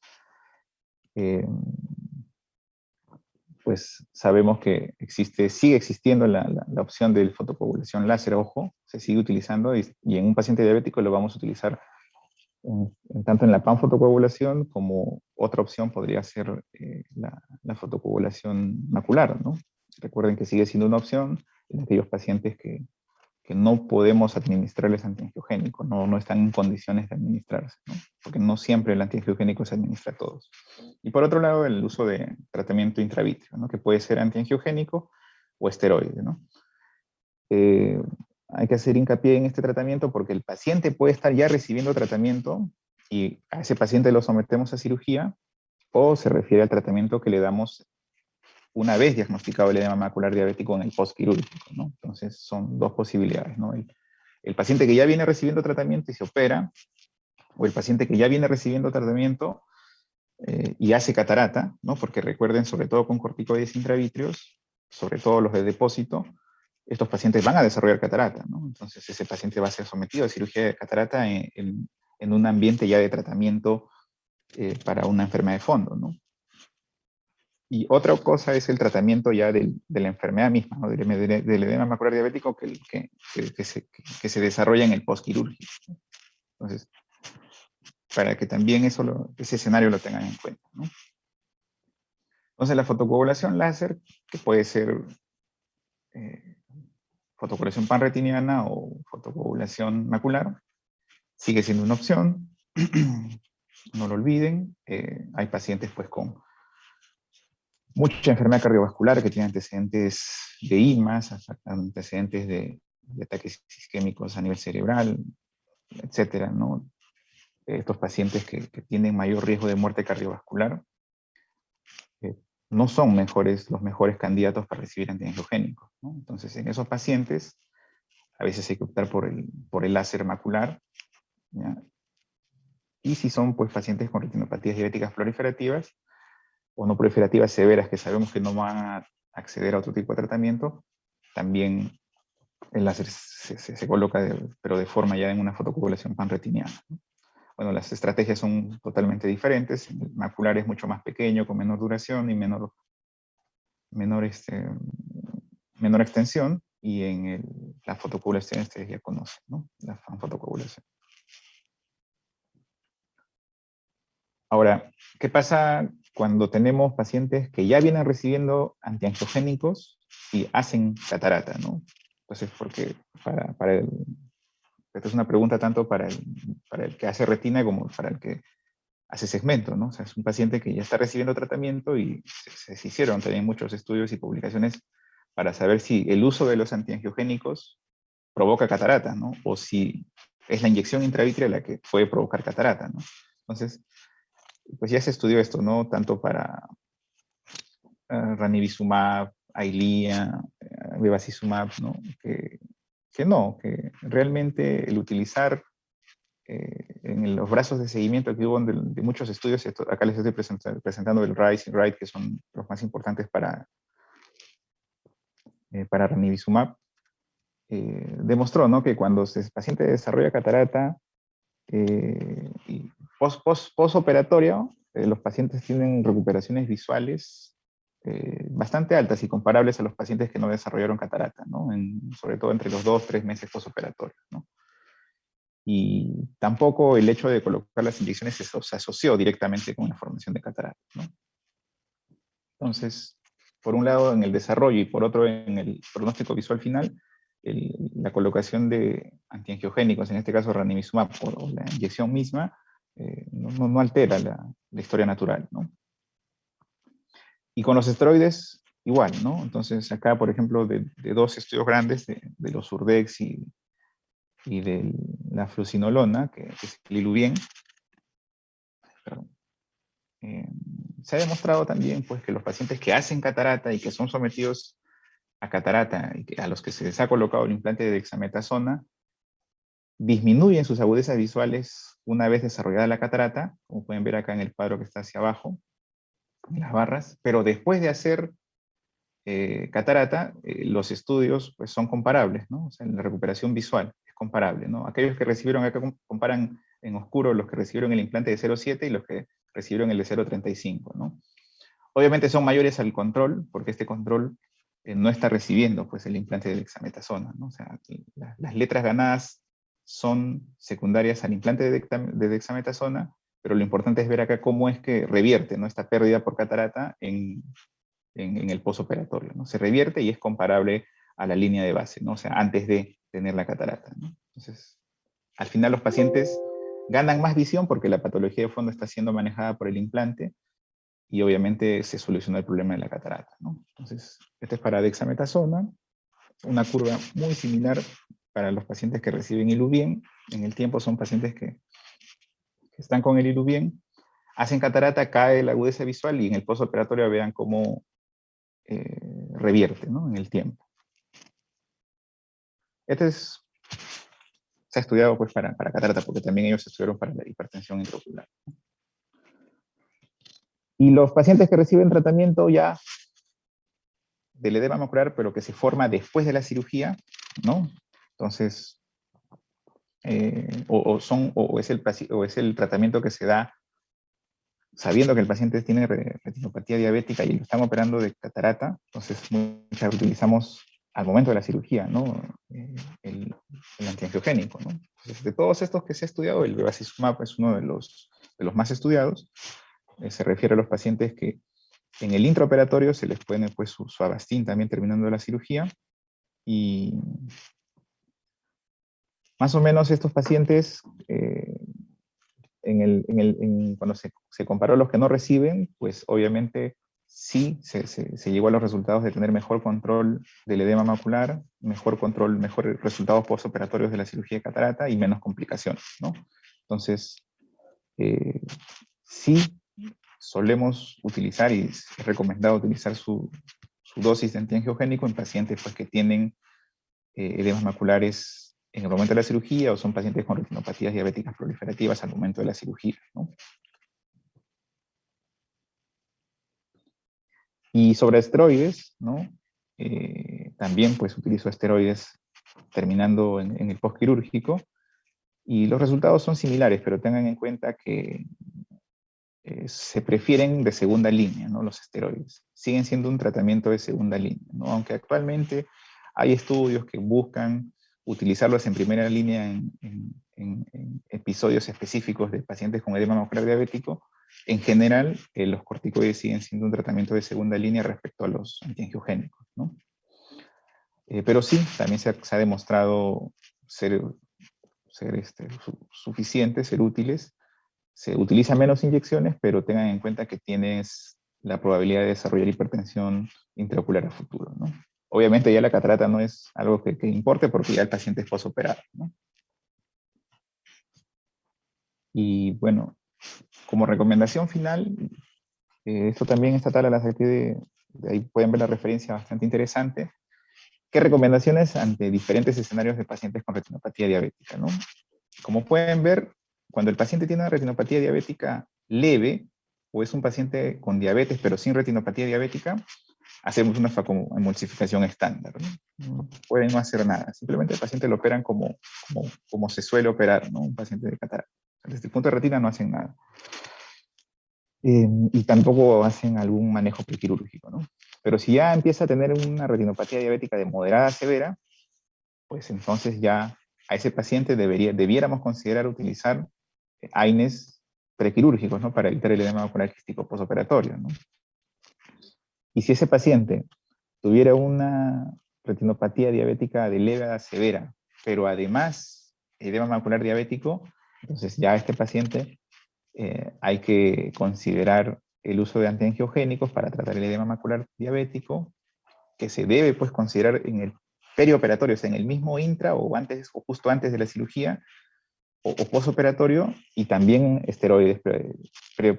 Pues sabemos que sigue existiendo la opción de fotocoagulación láser, ojo, se sigue utilizando, y en un paciente diabético lo vamos a utilizar tanto en la panfotocoagulación como otra opción podría ser la fotocoagulación macular, ¿no? Recuerden que sigue siendo una opción en aquellos pacientes que no podemos administrarles antiangiogénico, no están en condiciones de administrarse, ¿no? Porque no siempre el antiangiogénico se administra a todos. Y por otro lado, el uso de tratamiento intravítreo, ¿no?, que puede ser antiangiogénico o esteroide, ¿no? Hay que hacer hincapié en este tratamiento porque el paciente puede estar ya recibiendo tratamiento y a ese paciente lo sometemos a cirugía, o se refiere al tratamiento que le damos una vez diagnosticado el edema macular diabético en el postquirúrgico, ¿no? Entonces son dos posibilidades, ¿no? El paciente que ya viene recibiendo tratamiento y se opera, o el paciente que ya viene recibiendo tratamiento y hace catarata, ¿no? Porque recuerden, sobre todo con corticoides intravítreos, sobre todo los de depósito, estos pacientes van a desarrollar catarata, ¿no? Entonces ese paciente va a ser sometido a cirugía de catarata en un ambiente ya de tratamiento para una enfermedad de fondo, ¿no? Y otra cosa es el tratamiento ya de la enfermedad misma, ¿no?, del edema macular diabético que se desarrolla en el postquirúrgico, ¿no? Entonces, para que también ese escenario lo tengan en cuenta, ¿no? Entonces, la fotocoagulación láser, que puede ser fotocoagulación panretiniana o fotocoagulación macular, sigue siendo una opción. No lo olviden. Hay pacientes pues con mucha enfermedad cardiovascular que tiene antecedentes de IMAS, antecedentes de ataques isquémicos a nivel cerebral, etcétera, ¿no? Estos pacientes que tienen mayor riesgo de muerte cardiovascular no son los mejores candidatos para recibir antiangiogénicos, ¿no? Entonces, en esos pacientes, a veces hay que optar por el láser macular, ¿ya? Y si son pues, pacientes con retinopatías diabéticas proliferativas, o no proliferativas severas, que sabemos que no van a acceder a otro tipo de tratamiento, también el láser se coloca, pero de forma ya en una fotocoagulación panretiniana, ¿no? Bueno, las estrategias son totalmente diferentes. El macular es mucho más pequeño, con menor duración y menor extensión, y en la fotocoagulación ustedes ya conocen, ¿no?, la fotocoagulación. Ahora, ¿qué pasa cuando tenemos pacientes que ya vienen recibiendo antiangiogénicos y hacen catarata, ¿no? Entonces, porque esta es una pregunta tanto para el que hace retina como para el que hace segmento, ¿no? O sea, es un paciente que ya está recibiendo tratamiento y se hicieron también muchos estudios y publicaciones para saber si el uso de los antiangiogénicos provoca catarata, ¿no? O si es la inyección intravítrea la que puede provocar catarata, ¿no? Entonces, pues ya se estudió esto, ¿no? Tanto para ranibizumab, Eylea, bevacizumab, ¿no? Que realmente el utilizar en los brazos de seguimiento que hubo de muchos estudios, acá les estoy presentando el RISE y RIDE, que son los más importantes para ranibizumab, demostró, ¿no? Que cuando el paciente desarrolla catarata y postoperatorio, los pacientes tienen recuperaciones visuales bastante altas y comparables a los pacientes que no desarrollaron catarata, ¿no? Sobre todo entre los 2-3 meses postoperatorios, ¿no? Y tampoco el hecho de colocar las inyecciones se asoció directamente con la formación de catarata, ¿no? Entonces, por un lado en el desarrollo y por otro en el pronóstico visual final, la colocación de antiangiogénicos, en este caso ranibizumab o la inyección misma, no altera la historia natural, ¿no? Y con los esteroides, igual, ¿no? Entonces, acá, por ejemplo, de dos estudios grandes, de los Urdex y de la fluocinolona, que es el Iluvien, se ha demostrado también pues, que los pacientes que hacen catarata y que son sometidos a catarata y a los que se les ha colocado el implante de dexametasona, disminuyen sus agudezas visuales una vez desarrollada la catarata, como pueden ver acá en el cuadro que está hacia abajo, en las barras, pero después de hacer catarata, los estudios pues, son comparables, ¿no? O sea, la recuperación visual es comparable, ¿no? Aquellos que recibieron, acá comparan en oscuro los que recibieron el implante de 0,7 y los que recibieron el de 0,35, ¿no? Obviamente son mayores al control, porque este control no está recibiendo pues, el implante de dexametasona, ¿no? O sea, las letras ganadas son secundarias al implante de dexametasona, pero lo importante es ver acá cómo es que revierte, ¿no? Esta pérdida por catarata en el postoperatorio, ¿no? Se revierte y es comparable a la línea de base, ¿no? O sea, antes de tener la catarata, ¿no? Entonces, al final los pacientes ganan más visión porque la patología de fondo está siendo manejada por el implante y obviamente se soluciona el problema de la catarata, ¿no? Entonces, este es para dexametasona, una curva muy similar para los pacientes que reciben Iluvien. En el tiempo son pacientes que están con el Iluvien, hacen catarata, cae la agudeza visual y en el postoperatorio vean cómo revierte, ¿no? En el tiempo. Se ha estudiado pues, para catarata, porque también ellos se estudiaron para la hipertensión intraocular. Y los pacientes que reciben tratamiento ya del edema macular, pero que se forma después de la cirugía, ¿no? Entonces, es el tratamiento que se da sabiendo que el paciente tiene retinopatía diabética y lo están operando de catarata, entonces muchas veces utilizamos al momento de la cirugía, ¿no? El antiangiogénico, ¿no? Entonces, de todos estos que se ha estudiado, el bevacizumab es uno de los más estudiados. Se refiere a los pacientes que en el intraoperatorio se les pone pues, su Avastin también terminando la cirugía, y más o menos estos pacientes, cuando se comparó a los que no reciben, pues obviamente sí se llegó a los resultados de tener mejor control del edema macular, mejores resultados postoperatorios de la cirugía de catarata y menos complicaciones, ¿no? Entonces, sí solemos utilizar y es recomendado utilizar su dosis de antiangiogénico en pacientes pues, que tienen edemas maculares en el momento de la cirugía o son pacientes con retinopatías diabéticas proliferativas al momento de la cirugía, ¿no? Y sobre esteroides, ¿no? También pues utilizo esteroides terminando en el postquirúrgico y los resultados son similares, pero tengan en cuenta que se prefieren de segunda línea, ¿no? Los esteroides. Siguen siendo un tratamiento de segunda línea, ¿no? Aunque actualmente hay estudios que buscan utilizarlos en primera línea en episodios específicos de pacientes con edema macular diabético, en general, los corticoides siguen siendo un tratamiento de segunda línea respecto a los antiangiogénicos, ¿no? Pero sí, también se ha demostrado ser suficientes, ser útiles. Se utilizan menos inyecciones, pero tengan en cuenta que tienes la probabilidad de desarrollar hipertensión intraocular a futuro, ¿no? Obviamente ya la catarata no es algo que importe porque ya el paciente es posoperado, ¿no? Y bueno, como recomendación final, esto también está tal a la de ahí pueden ver la referencia bastante interesante. ¿Qué recomendaciones ante diferentes escenarios de pacientes con retinopatía diabética, ¿no? Como pueden ver, cuando el paciente tiene una retinopatía diabética leve, o es un paciente con diabetes pero sin retinopatía diabética, hacemos una facoemulsificación estándar, ¿no? No pueden no hacer nada, simplemente el paciente lo operan como se suele operar, ¿no? Un paciente de catarata. Desde el punto de retina no hacen nada. Y tampoco hacen algún manejo prequirúrgico, ¿no? Pero si ya empieza a tener una retinopatía diabética de moderada a severa, pues entonces ya a ese paciente debiéramos considerar utilizar AINES prequirúrgicos, ¿no? Para evitar el edema macular quístico postoperatorio, ¿no? Y si ese paciente tuviera una retinopatía diabética de leve a severa, pero además edema macular diabético, entonces ya a este paciente hay que considerar el uso de antiangiogénicos para tratar el edema macular diabético, que se debe pues considerar en el perioperatorio, o sea, en el mismo intra o antes o justo antes de la cirugía o posoperatorio, y también esteroides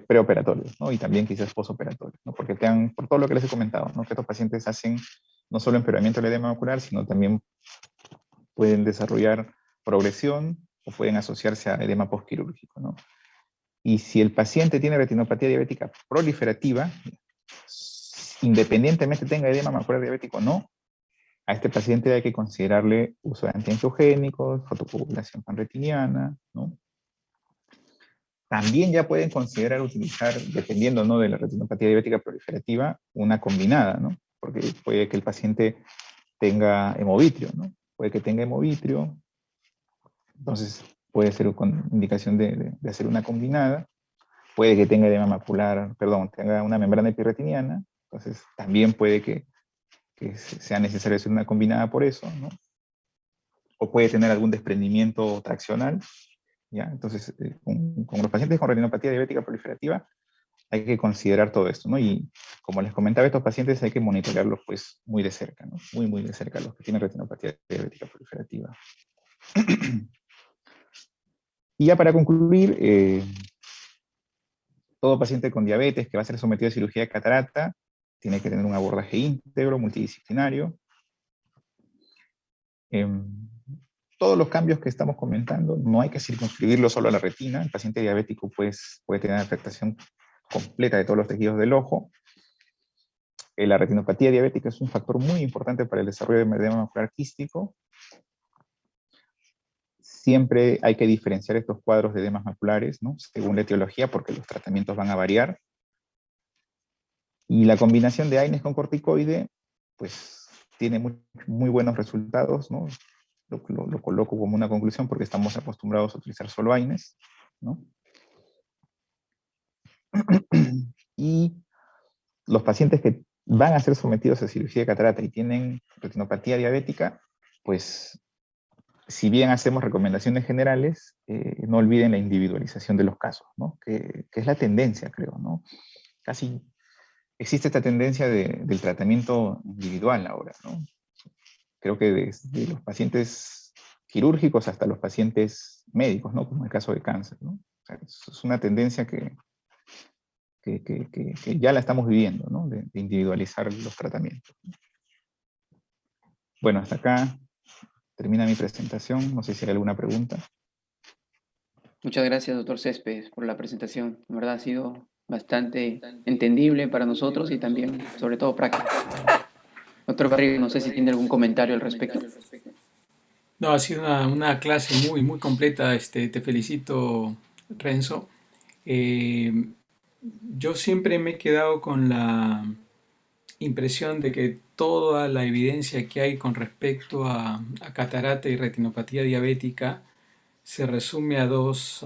preoperatorios, ¿no? Y también quizás posoperatorios, ¿no? Porque por todo lo que les he comentado, ¿no? Que estos pacientes hacen no solo empeoramiento del edema macular, sino también pueden desarrollar progresión o pueden asociarse a edema postquirúrgico, ¿no? Y si el paciente tiene retinopatía diabética proliferativa, independientemente tenga edema macular diabético o no, a este paciente hay que considerarle uso de antiangiogénicos, fotocoagulación panretiniana, ¿no? También ya pueden considerar utilizar, dependiendo, ¿no?, de la retinopatía diabética proliferativa, una combinada, ¿no? Porque puede que el paciente tenga hemovitrio, ¿no? Puede que tenga hemovitrio, entonces puede ser con indicación de hacer una combinada. Puede que tenga edema macular, perdón, tenga una membrana epirretiniana, entonces también puede que sea necesario hacer una combinada por eso, ¿no? O puede tener algún desprendimiento traccional, ¿ya? Entonces, con los pacientes con retinopatía diabética proliferativa hay que considerar todo esto, ¿no? Y como les comentaba, estos pacientes hay que monitorearlos pues muy de cerca, ¿no? Muy, muy de cerca, los que tienen retinopatía diabética proliferativa. Y ya para concluir, todo paciente con diabetes que va a ser sometido a cirugía de catarata tiene que tener un abordaje íntegro, multidisciplinario. Todos los cambios que estamos comentando no hay que circunscribirlo solo a la retina. El paciente diabético pues, puede tener afectación completa de todos los tejidos del ojo. La retinopatía diabética es un factor muy importante para el desarrollo de edema macular quístico. Siempre hay que diferenciar estos cuadros de edemas maculares, ¿no?, según la etiología, porque los tratamientos van a variar. Y la combinación de AINES con corticoide, pues tiene muy buenos resultados, ¿no? Lo coloco como una conclusión porque estamos acostumbrados a utilizar solo AINES, ¿no? Y los pacientes que van a ser sometidos a cirugía de catarata y tienen retinopatía diabética, pues si bien hacemos recomendaciones generales, no olviden la individualización de los casos, ¿no? Que es la tendencia, creo, ¿no? Casi existe esta tendencia del tratamiento individual ahora, ¿no? Creo que desde los pacientes quirúrgicos hasta los pacientes médicos, ¿no?, como el caso de cáncer, ¿no? O sea, es una tendencia que ya la estamos viviendo, ¿no?, de individualizar los tratamientos. Bueno, hasta acá termina mi presentación. No sé si hay alguna pregunta. Muchas gracias, doctor Céspedes, por la presentación. En verdad ha sido bastante entendible para nosotros y también, sobre todo, práctico. Doctor Barriga, no sé si tiene algún comentario al respecto. No, ha sido una clase muy, muy completa. Te felicito, Renzo. Eh, yo siempre me he quedado con impresión de que toda la evidencia que hay con respecto a catarata y retinopatía diabética se resume a dos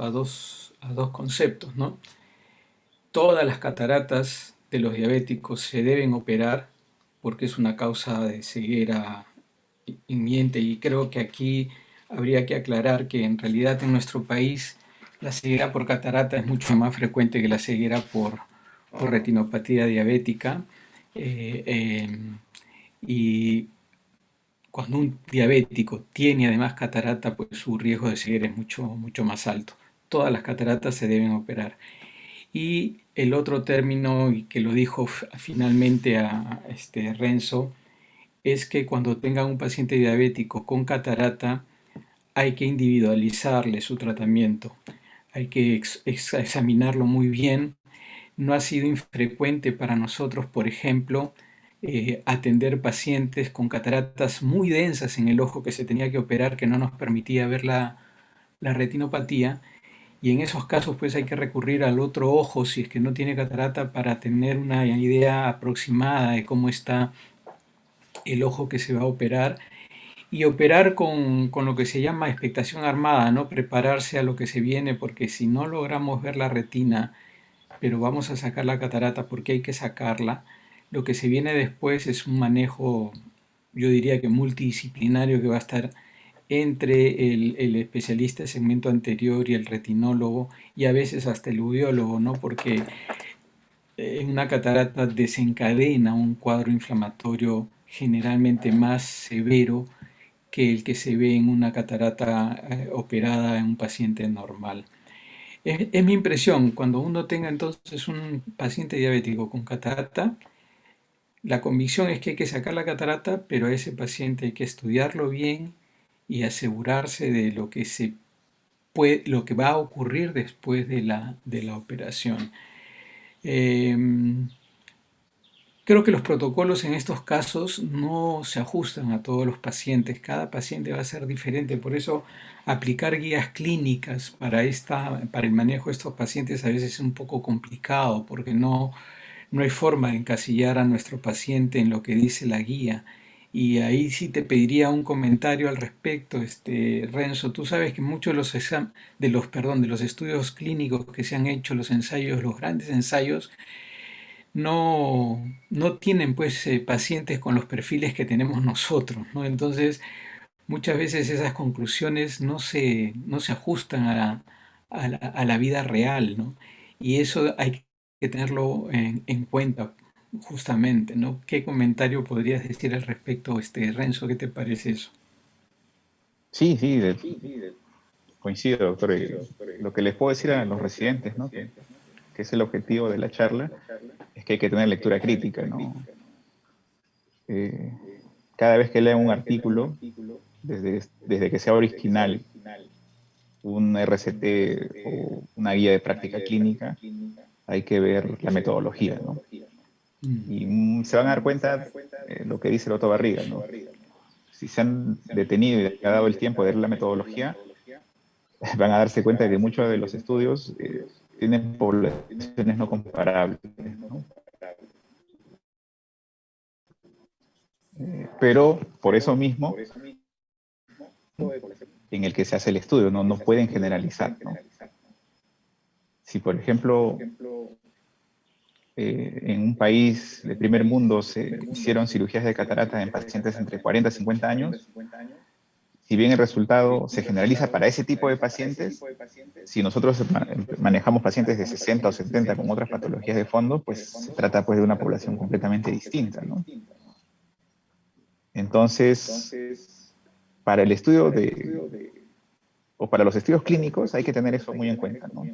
conceptos, ¿no? Todas las cataratas de los diabéticos se deben operar porque es una causa de ceguera inminente, y creo que aquí habría que aclarar que en realidad en nuestro país la ceguera por catarata es mucho más frecuente que la ceguera por retinopatía diabética. Eh, eh, y cuando un diabético tiene además catarata, pues su riesgo de ceguera es mucho más alto. Todas las cataratas se deben operar. Y el otro término, y que lo dijo finalmente a Renzo, es que cuando tengan un paciente diabético con catarata, hay que individualizarle su tratamiento, hay que examinarlo muy bien. No ha sido infrecuente para nosotros, por ejemplo, atender pacientes con cataratas muy densas en el ojo que se tenía que operar, que no nos permitía ver la retinopatía, y en esos casos pues hay que recurrir al otro ojo si es que no tiene catarata, para tener una idea aproximada de cómo está el ojo que se va a operar, y operar con lo que se llama expectación armada, ¿no? Prepararse a lo que se viene, porque si no logramos ver la retina, pero vamos a sacar la catarata porque hay que sacarla, lo que se viene después es un manejo, yo diría que multidisciplinario, que va a estar entre el especialista de segmento anterior y el retinólogo, y a veces hasta el uveólogo, ¿no? Porque una catarata desencadena un cuadro inflamatorio generalmente más severo que el que se ve en una catarata operada en un paciente normal. Es mi impresión, cuando uno tenga entonces un paciente diabético con catarata, la convicción es que hay que sacar la catarata, pero a ese paciente hay que estudiarlo bien y asegurarse de lo que va a ocurrir después de la operación. Em, Creo que los protocolos en estos casos no se ajustan a todos los pacientes. Cada paciente va a ser diferente. Por eso aplicar guías clínicas para el manejo de estos pacientes a veces es un poco complicado, porque no hay forma de encasillar a nuestro paciente en lo que dice la guía. Y ahí sí te pediría un comentario al respecto, Renzo. Tú sabes que muchos de de los estudios clínicos que se han hecho, los ensayos, los grandes ensayos, no tienen pues pacientes con los perfiles que tenemos nosotros, ¿no? Entonces, muchas veces esas conclusiones no se ajustan a la vida real, ¿no? Y eso hay que tenerlo en cuenta justamente, ¿no? ¿Qué comentario podrías decir al respecto, Renzo? ¿Qué te parece eso? Sí, sí, coincido, doctor. Lo que les puedo decir a los residentes, ¿no? Que es el objetivo de la charla, es que hay que tener lectura crítica, ¿no? Eh, Cada vez que lean un artículo, desde que sea original, un RCT o una guía de práctica clínica, hay que ver la metodología, ¿no? Mm. Y se van a dar cuenta lo que dice el Otto Barriga, ¿no? Si se han detenido y le ha dado el tiempo de ver la metodología, van a darse cuenta de que muchos de los estudios tienen poblaciones no comparables, ¿no? Pero por eso mismo, en el que se hace el estudio, no pueden generalizar, ¿no? Si, por ejemplo, en un país de primer mundo se hicieron cirugías de catarata en pacientes entre 40 y 50 años, si bien el resultado se generaliza para ese tipo de pacientes, si nosotros manejamos pacientes de 60 o 70 con otras patologías de fondo, pues se trata pues de una población completamente distinta, ¿no? Entonces, para el estudio o para los estudios clínicos hay que tener eso muy en cuenta, ¿no?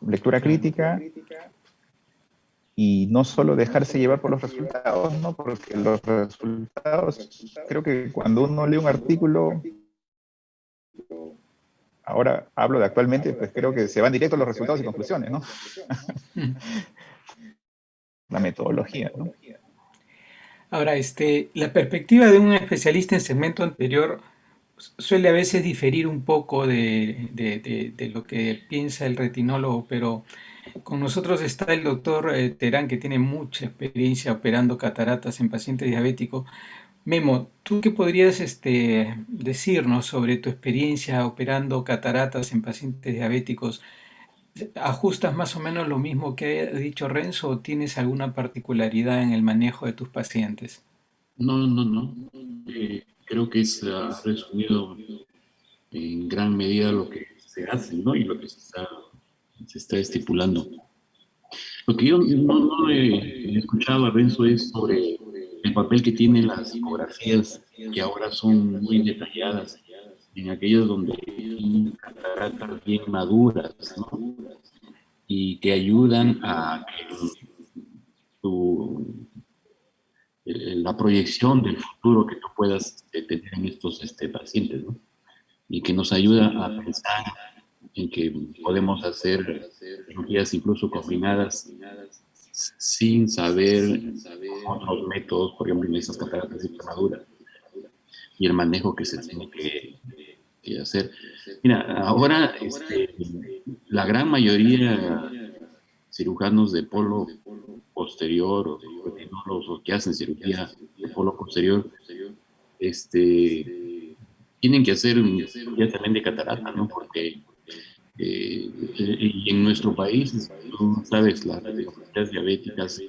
Lectura Claro. crítica y no solo dejarse llevar por los resultados, ¿no? Porque los resultados, creo que cuando uno lee un artículo, ahora hablo de actualmente, pues creo que se van directo a los resultados y conclusiones, ¿no? Mm. La metodología, ¿no? Ahora, la perspectiva de un especialista en segmento anterior suele a veces diferir un poco de lo que piensa el retinólogo, pero Con nosotros está el doctor Terán, que tiene mucha experiencia operando cataratas en pacientes diabéticos. Memo, ¿tú qué podrías decirnos sobre tu experiencia operando cataratas en pacientes diabéticos? ¿Ajustas más o menos lo mismo que ha dicho Renzo o tienes alguna particularidad en el manejo de tus pacientes? No, no, no. Creo que ha resumido en gran medida lo que se hace, ¿no? Y lo que se está estipulando. Lo que yo no he escuchado a Renzo es sobre el papel que tienen las ecografías, que ahora son muy detalladas, en aquellos donde tienen cataratas bien maduras, ¿no? Y que ayudan a que la proyección del futuro que tú puedas tener en estos pacientes, ¿no? Y que nos ayuda a pensar en que podemos hacer cirugías incluso combinadas sin saber otros métodos, por ejemplo, en esas cataratas de quemadura y el manejo que se tiene que hacer. Mira, ahora la gran mayoría cirujanos de polo posterior o retinólogos o que hacen cirugía de polo posterior, este, tienen que hacer cirugía también de catarata, ¿no? Porque y en nuestro país, tú sabes, las retinopatías diabéticas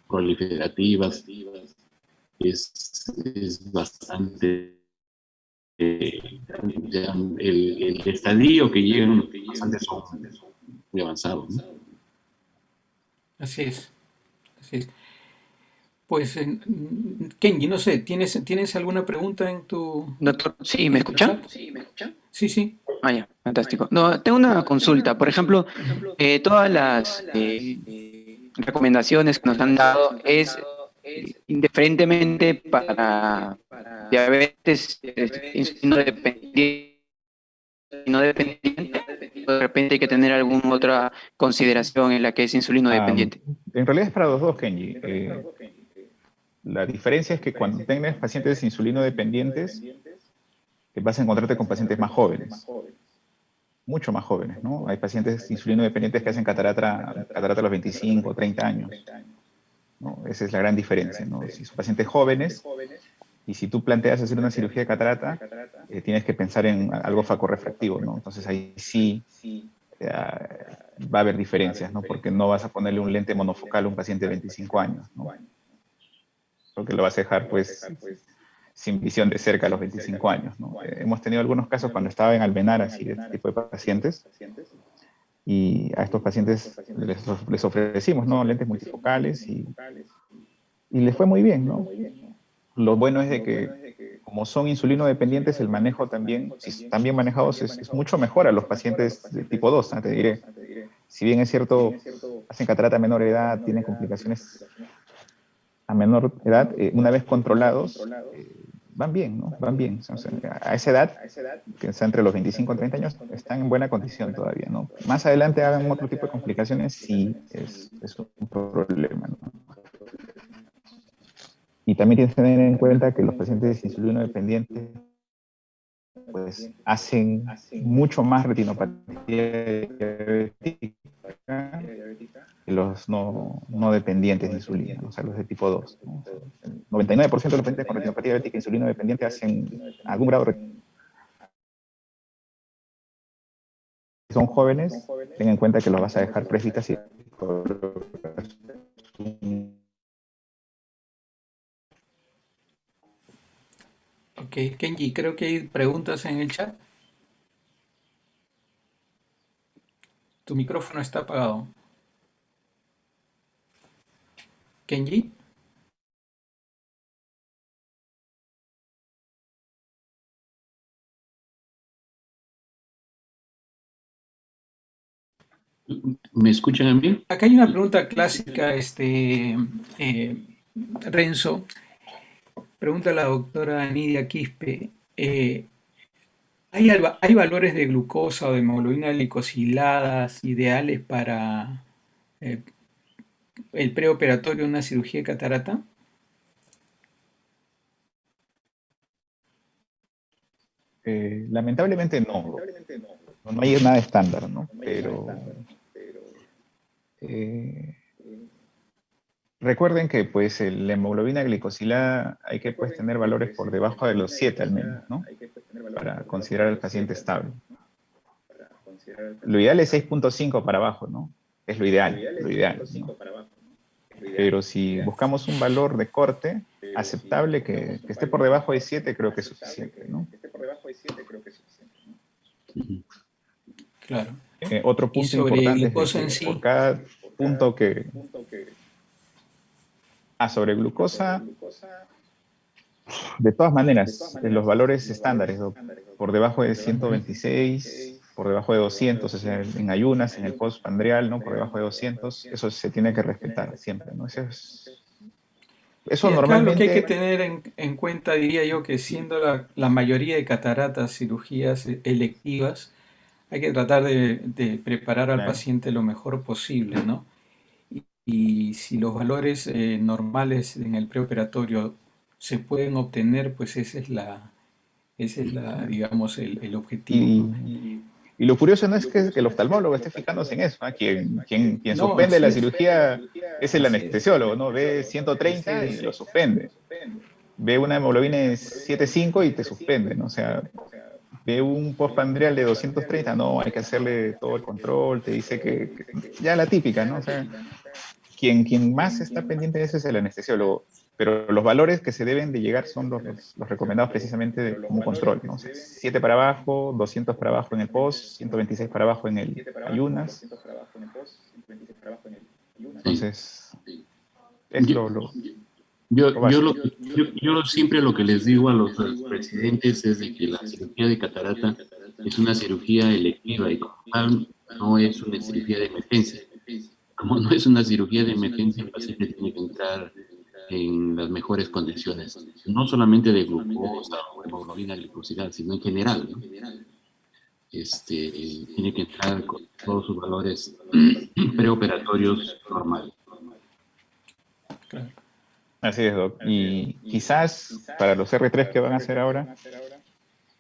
proliferativas es bastante, el estadio que llegan los pacientes son muy avanzados, ¿no? Así es, así es. Pues, Kenji, no sé, ¿tienes alguna pregunta Doctor, ¿sí me en tu escucha? chat? Sí, sí. Ah, ya, fantástico. No, tengo una consulta. Por ejemplo, todas las recomendaciones que nos han dado es indiferentemente para diabetes insulino dependiente, no dependiente, o de repente hay que tener alguna otra consideración en la que es insulino Am, dependiente. en realidad es para los dos, Kenji. La diferencia es que cuando tengas pacientes insulino dependientes, vas a encontrarte con pacientes más jóvenes, mucho más jóvenes, ¿no? Hay pacientes insulino dependientes que hacen catarata a los 25 o 30 años, ¿no? Esa es la gran diferencia, ¿no? Si son pacientes jóvenes y si tú planteas hacer una cirugía de catarata, tienes que pensar en algo facorrefractivo, ¿no? Entonces ahí sí va a haber diferencias, ¿no? Porque no vas a ponerle un lente monofocal a un paciente de 25 años, ¿no? Porque lo vas a dejar, pues, sin visión de cerca a los 25 años, ¿no? Hemos tenido algunos casos cuando estaba en Almenar, así, de este tipo de pacientes, y a estos pacientes les ofrecimos, ¿no? Lentes multifocales y les fue muy bien, ¿no? Lo bueno es de que como son insulino dependientes, el manejo también, si están bien manejados, es mucho mejor a los pacientes de tipo 2, ¿no? Te diré. Si bien es cierto, hacen catarata a menor edad, tienen complicaciones a menor edad, una vez controlados, van bien, ¿no? Van bien. O sea, a esa edad, que está entre los 25 y 30 años, están en buena condición todavía, ¿no? Más adelante hagan otro tipo de complicaciones, sí, es un problema, ¿no? Y también tienes que tener en cuenta que los pacientes de insulino dependientes pues hacen mucho más retinopatía diabética que los no dependientes de insulina, o sea, los de tipo 2, ¿no? El 99% de los pacientes con retinopatía diabética e insulino dependiente hacen algún grado de si son jóvenes, ten en cuenta que los vas a dejar presbitas y Ok, Kenji, creo que hay preguntas en el chat. Tu micrófono está apagado. Kenji, ¿Me escuchan a mí? acá hay una pregunta clásica, eh, Renzo. Pregunta la doctora Nidia Quispe. ¿Hay valores de glucosa o de hemoglobina glicosiladas ideales para eh, el preoperatorio de una cirugía de catarata? lamentablemente no hay nada estándar, ¿no? Pero Recuerden que pues la hemoglobina glicosilada hay que pues tener valores por debajo de los 7 al menos, ¿no? Para considerar al paciente estable. Lo ideal es 6.5 para abajo, ¿no? Es lo ideal, ¿no? Pero si buscamos un valor de corte aceptable que esté por debajo de 7, creo que es suficiente, ¿no? Claro. Otro Y punto sobre importante es de glucosa en que sí, por cada punto que... sobre glucosa, de todas maneras, los valores estándares, ¿no? Por debajo de 126, por debajo de 200, o sea, en ayunas, en el postprandial, ¿no? Por debajo de 200, eso se tiene que respetar siempre, ¿no? Eso sí, acá lo que hay que normalmente, tener en cuenta, diría yo, que siendo la mayoría de cataratas cirugías electivas, hay que tratar de preparar al claro, paciente lo mejor posible, ¿no? Y si los valores normales en el preoperatorio se pueden obtener, pues claro. digamos, el objetivo, ¿no? Y lo curioso no es que el oftalmólogo esté fijándose en eso, ¿ah? Quien No, suspende así la es, cirugía es el así es, anestesiólogo, ¿no? Ve así 130 y es. lo suspende. Ve una hemoglobina de 7.5 y te suspende, ¿no? O sea, ve un postprandial de 230, no, hay que hacerle todo el control, te dice ya la típica, ¿no? O sea, quien más está pendiente de eso es el anestesiólogo, pero los valores que se deben de llegar son los recomendados precisamente como control, ¿no? O sea, 7 para abajo, 200 para abajo en el post, 126 para abajo en el ayunas. Sí. Entonces, es Yo, lo yo, básico. yo siempre lo que les digo a los residentes es de que la cirugía de catarata es una cirugía electiva y como tal no es una cirugía de emergencia. Como no es una cirugía de emergencia, el paciente tiene que entrar en las mejores condiciones, no solamente de glucosa o hemoglobina glicosilada, sino en general, ¿no? Tiene que entrar con todos sus valores preoperatorios normales. Claro. Así es, Doc. Y quizás para los R3 que van a hacer ahora,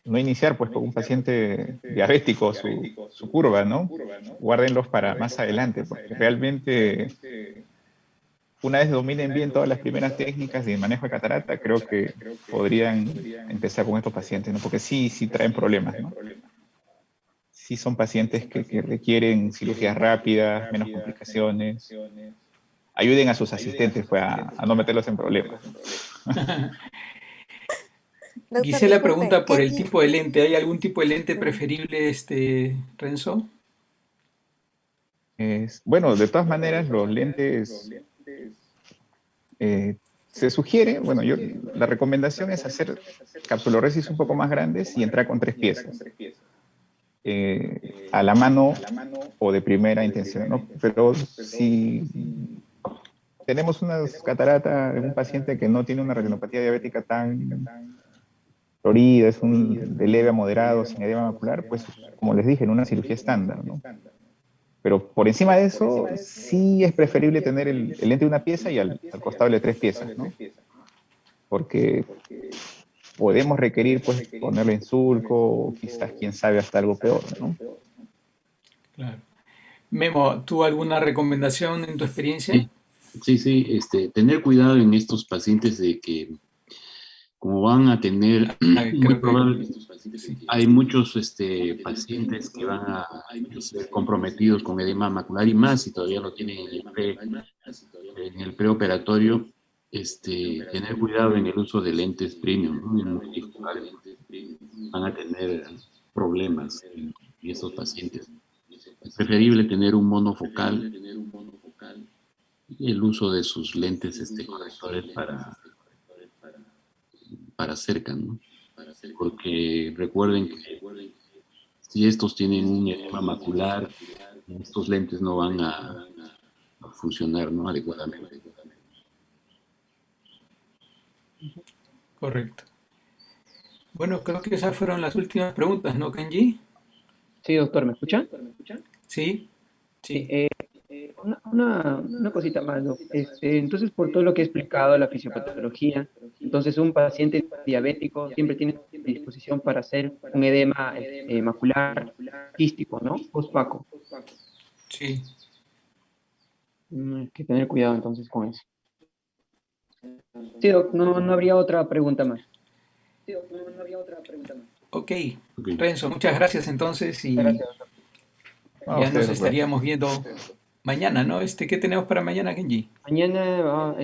no iniciar pues con un paciente diabético su curva, ¿no? Guárdenlos para más adelante, porque realmente una vez dominen bien todas las primeras técnicas de manejo de catarata, creo que podrían empezar con estos pacientes, ¿no? Porque sí traen problemas, ¿no? Sí son pacientes que requieren cirugías rápidas, menos complicaciones. Ayuden a sus asistentes pues, a no meterlos en problemas, ¿no? Doctor, Gisela disculpe, pregunta por el tipo de lente. ¿Hay algún tipo de lente preferible, Renzo? Bueno, de todas maneras, los lentes se sugiere, bueno, la recomendación es hacer capsuloresis un poco más grandes y entrar con 3 piezas. A la mano o de primera intención, ¿no? Pero si tenemos una catarata de un paciente que no tiene una retinopatía diabética tan florida, es de leve a moderado, sin edema macular, pues como les dije, en una cirugía estándar, ¿no? Pero por encima de eso, sí es preferible tener el lente de una pieza y al costado de 3 piezas, ¿no? Porque podemos requerir, pues, ponerle en sulco, o quizás, quién sabe, hasta algo peor, ¿no? Claro. Memo, ¿tú alguna recomendación en tu experiencia? Sí, tener cuidado en estos pacientes de que como van a tener, muy Creo que probable, sí. hay muchos pacientes que van a ser comprometidos con edema macular y más si todavía lo tienen en el preoperatorio, tener cuidado en el uso de lentes premium, ¿no? Van a tener problemas en estos pacientes. Es preferible tener un monofocal y el uso de sus lentes correctores para cerca, ¿no? Porque recuerden que si estos tienen un edema macular, estos lentes no van a funcionar, ¿no? Adecuadamente. Correcto. Bueno, creo que esas fueron las últimas preguntas, ¿no, Kenji? Sí, doctor, ¿me escucha? Sí, Sí, sí. una cosita más, ¿no? Entonces, por todo lo que he explicado, la fisiopatología, entonces un paciente diabético siempre tiene disposición para hacer un edema macular quístico, ¿no? Postpaco. Sí, Hay que tener cuidado entonces con eso. Sí, Doc, no habría otra pregunta más. Ok, Ok. Renzo, muchas gracias entonces y Gracias, doctor. Ah, ya ustedes, nos doctor. estaríamos viendo mañana, ¿no? ¿Qué tenemos para mañana, Kenji? Mañana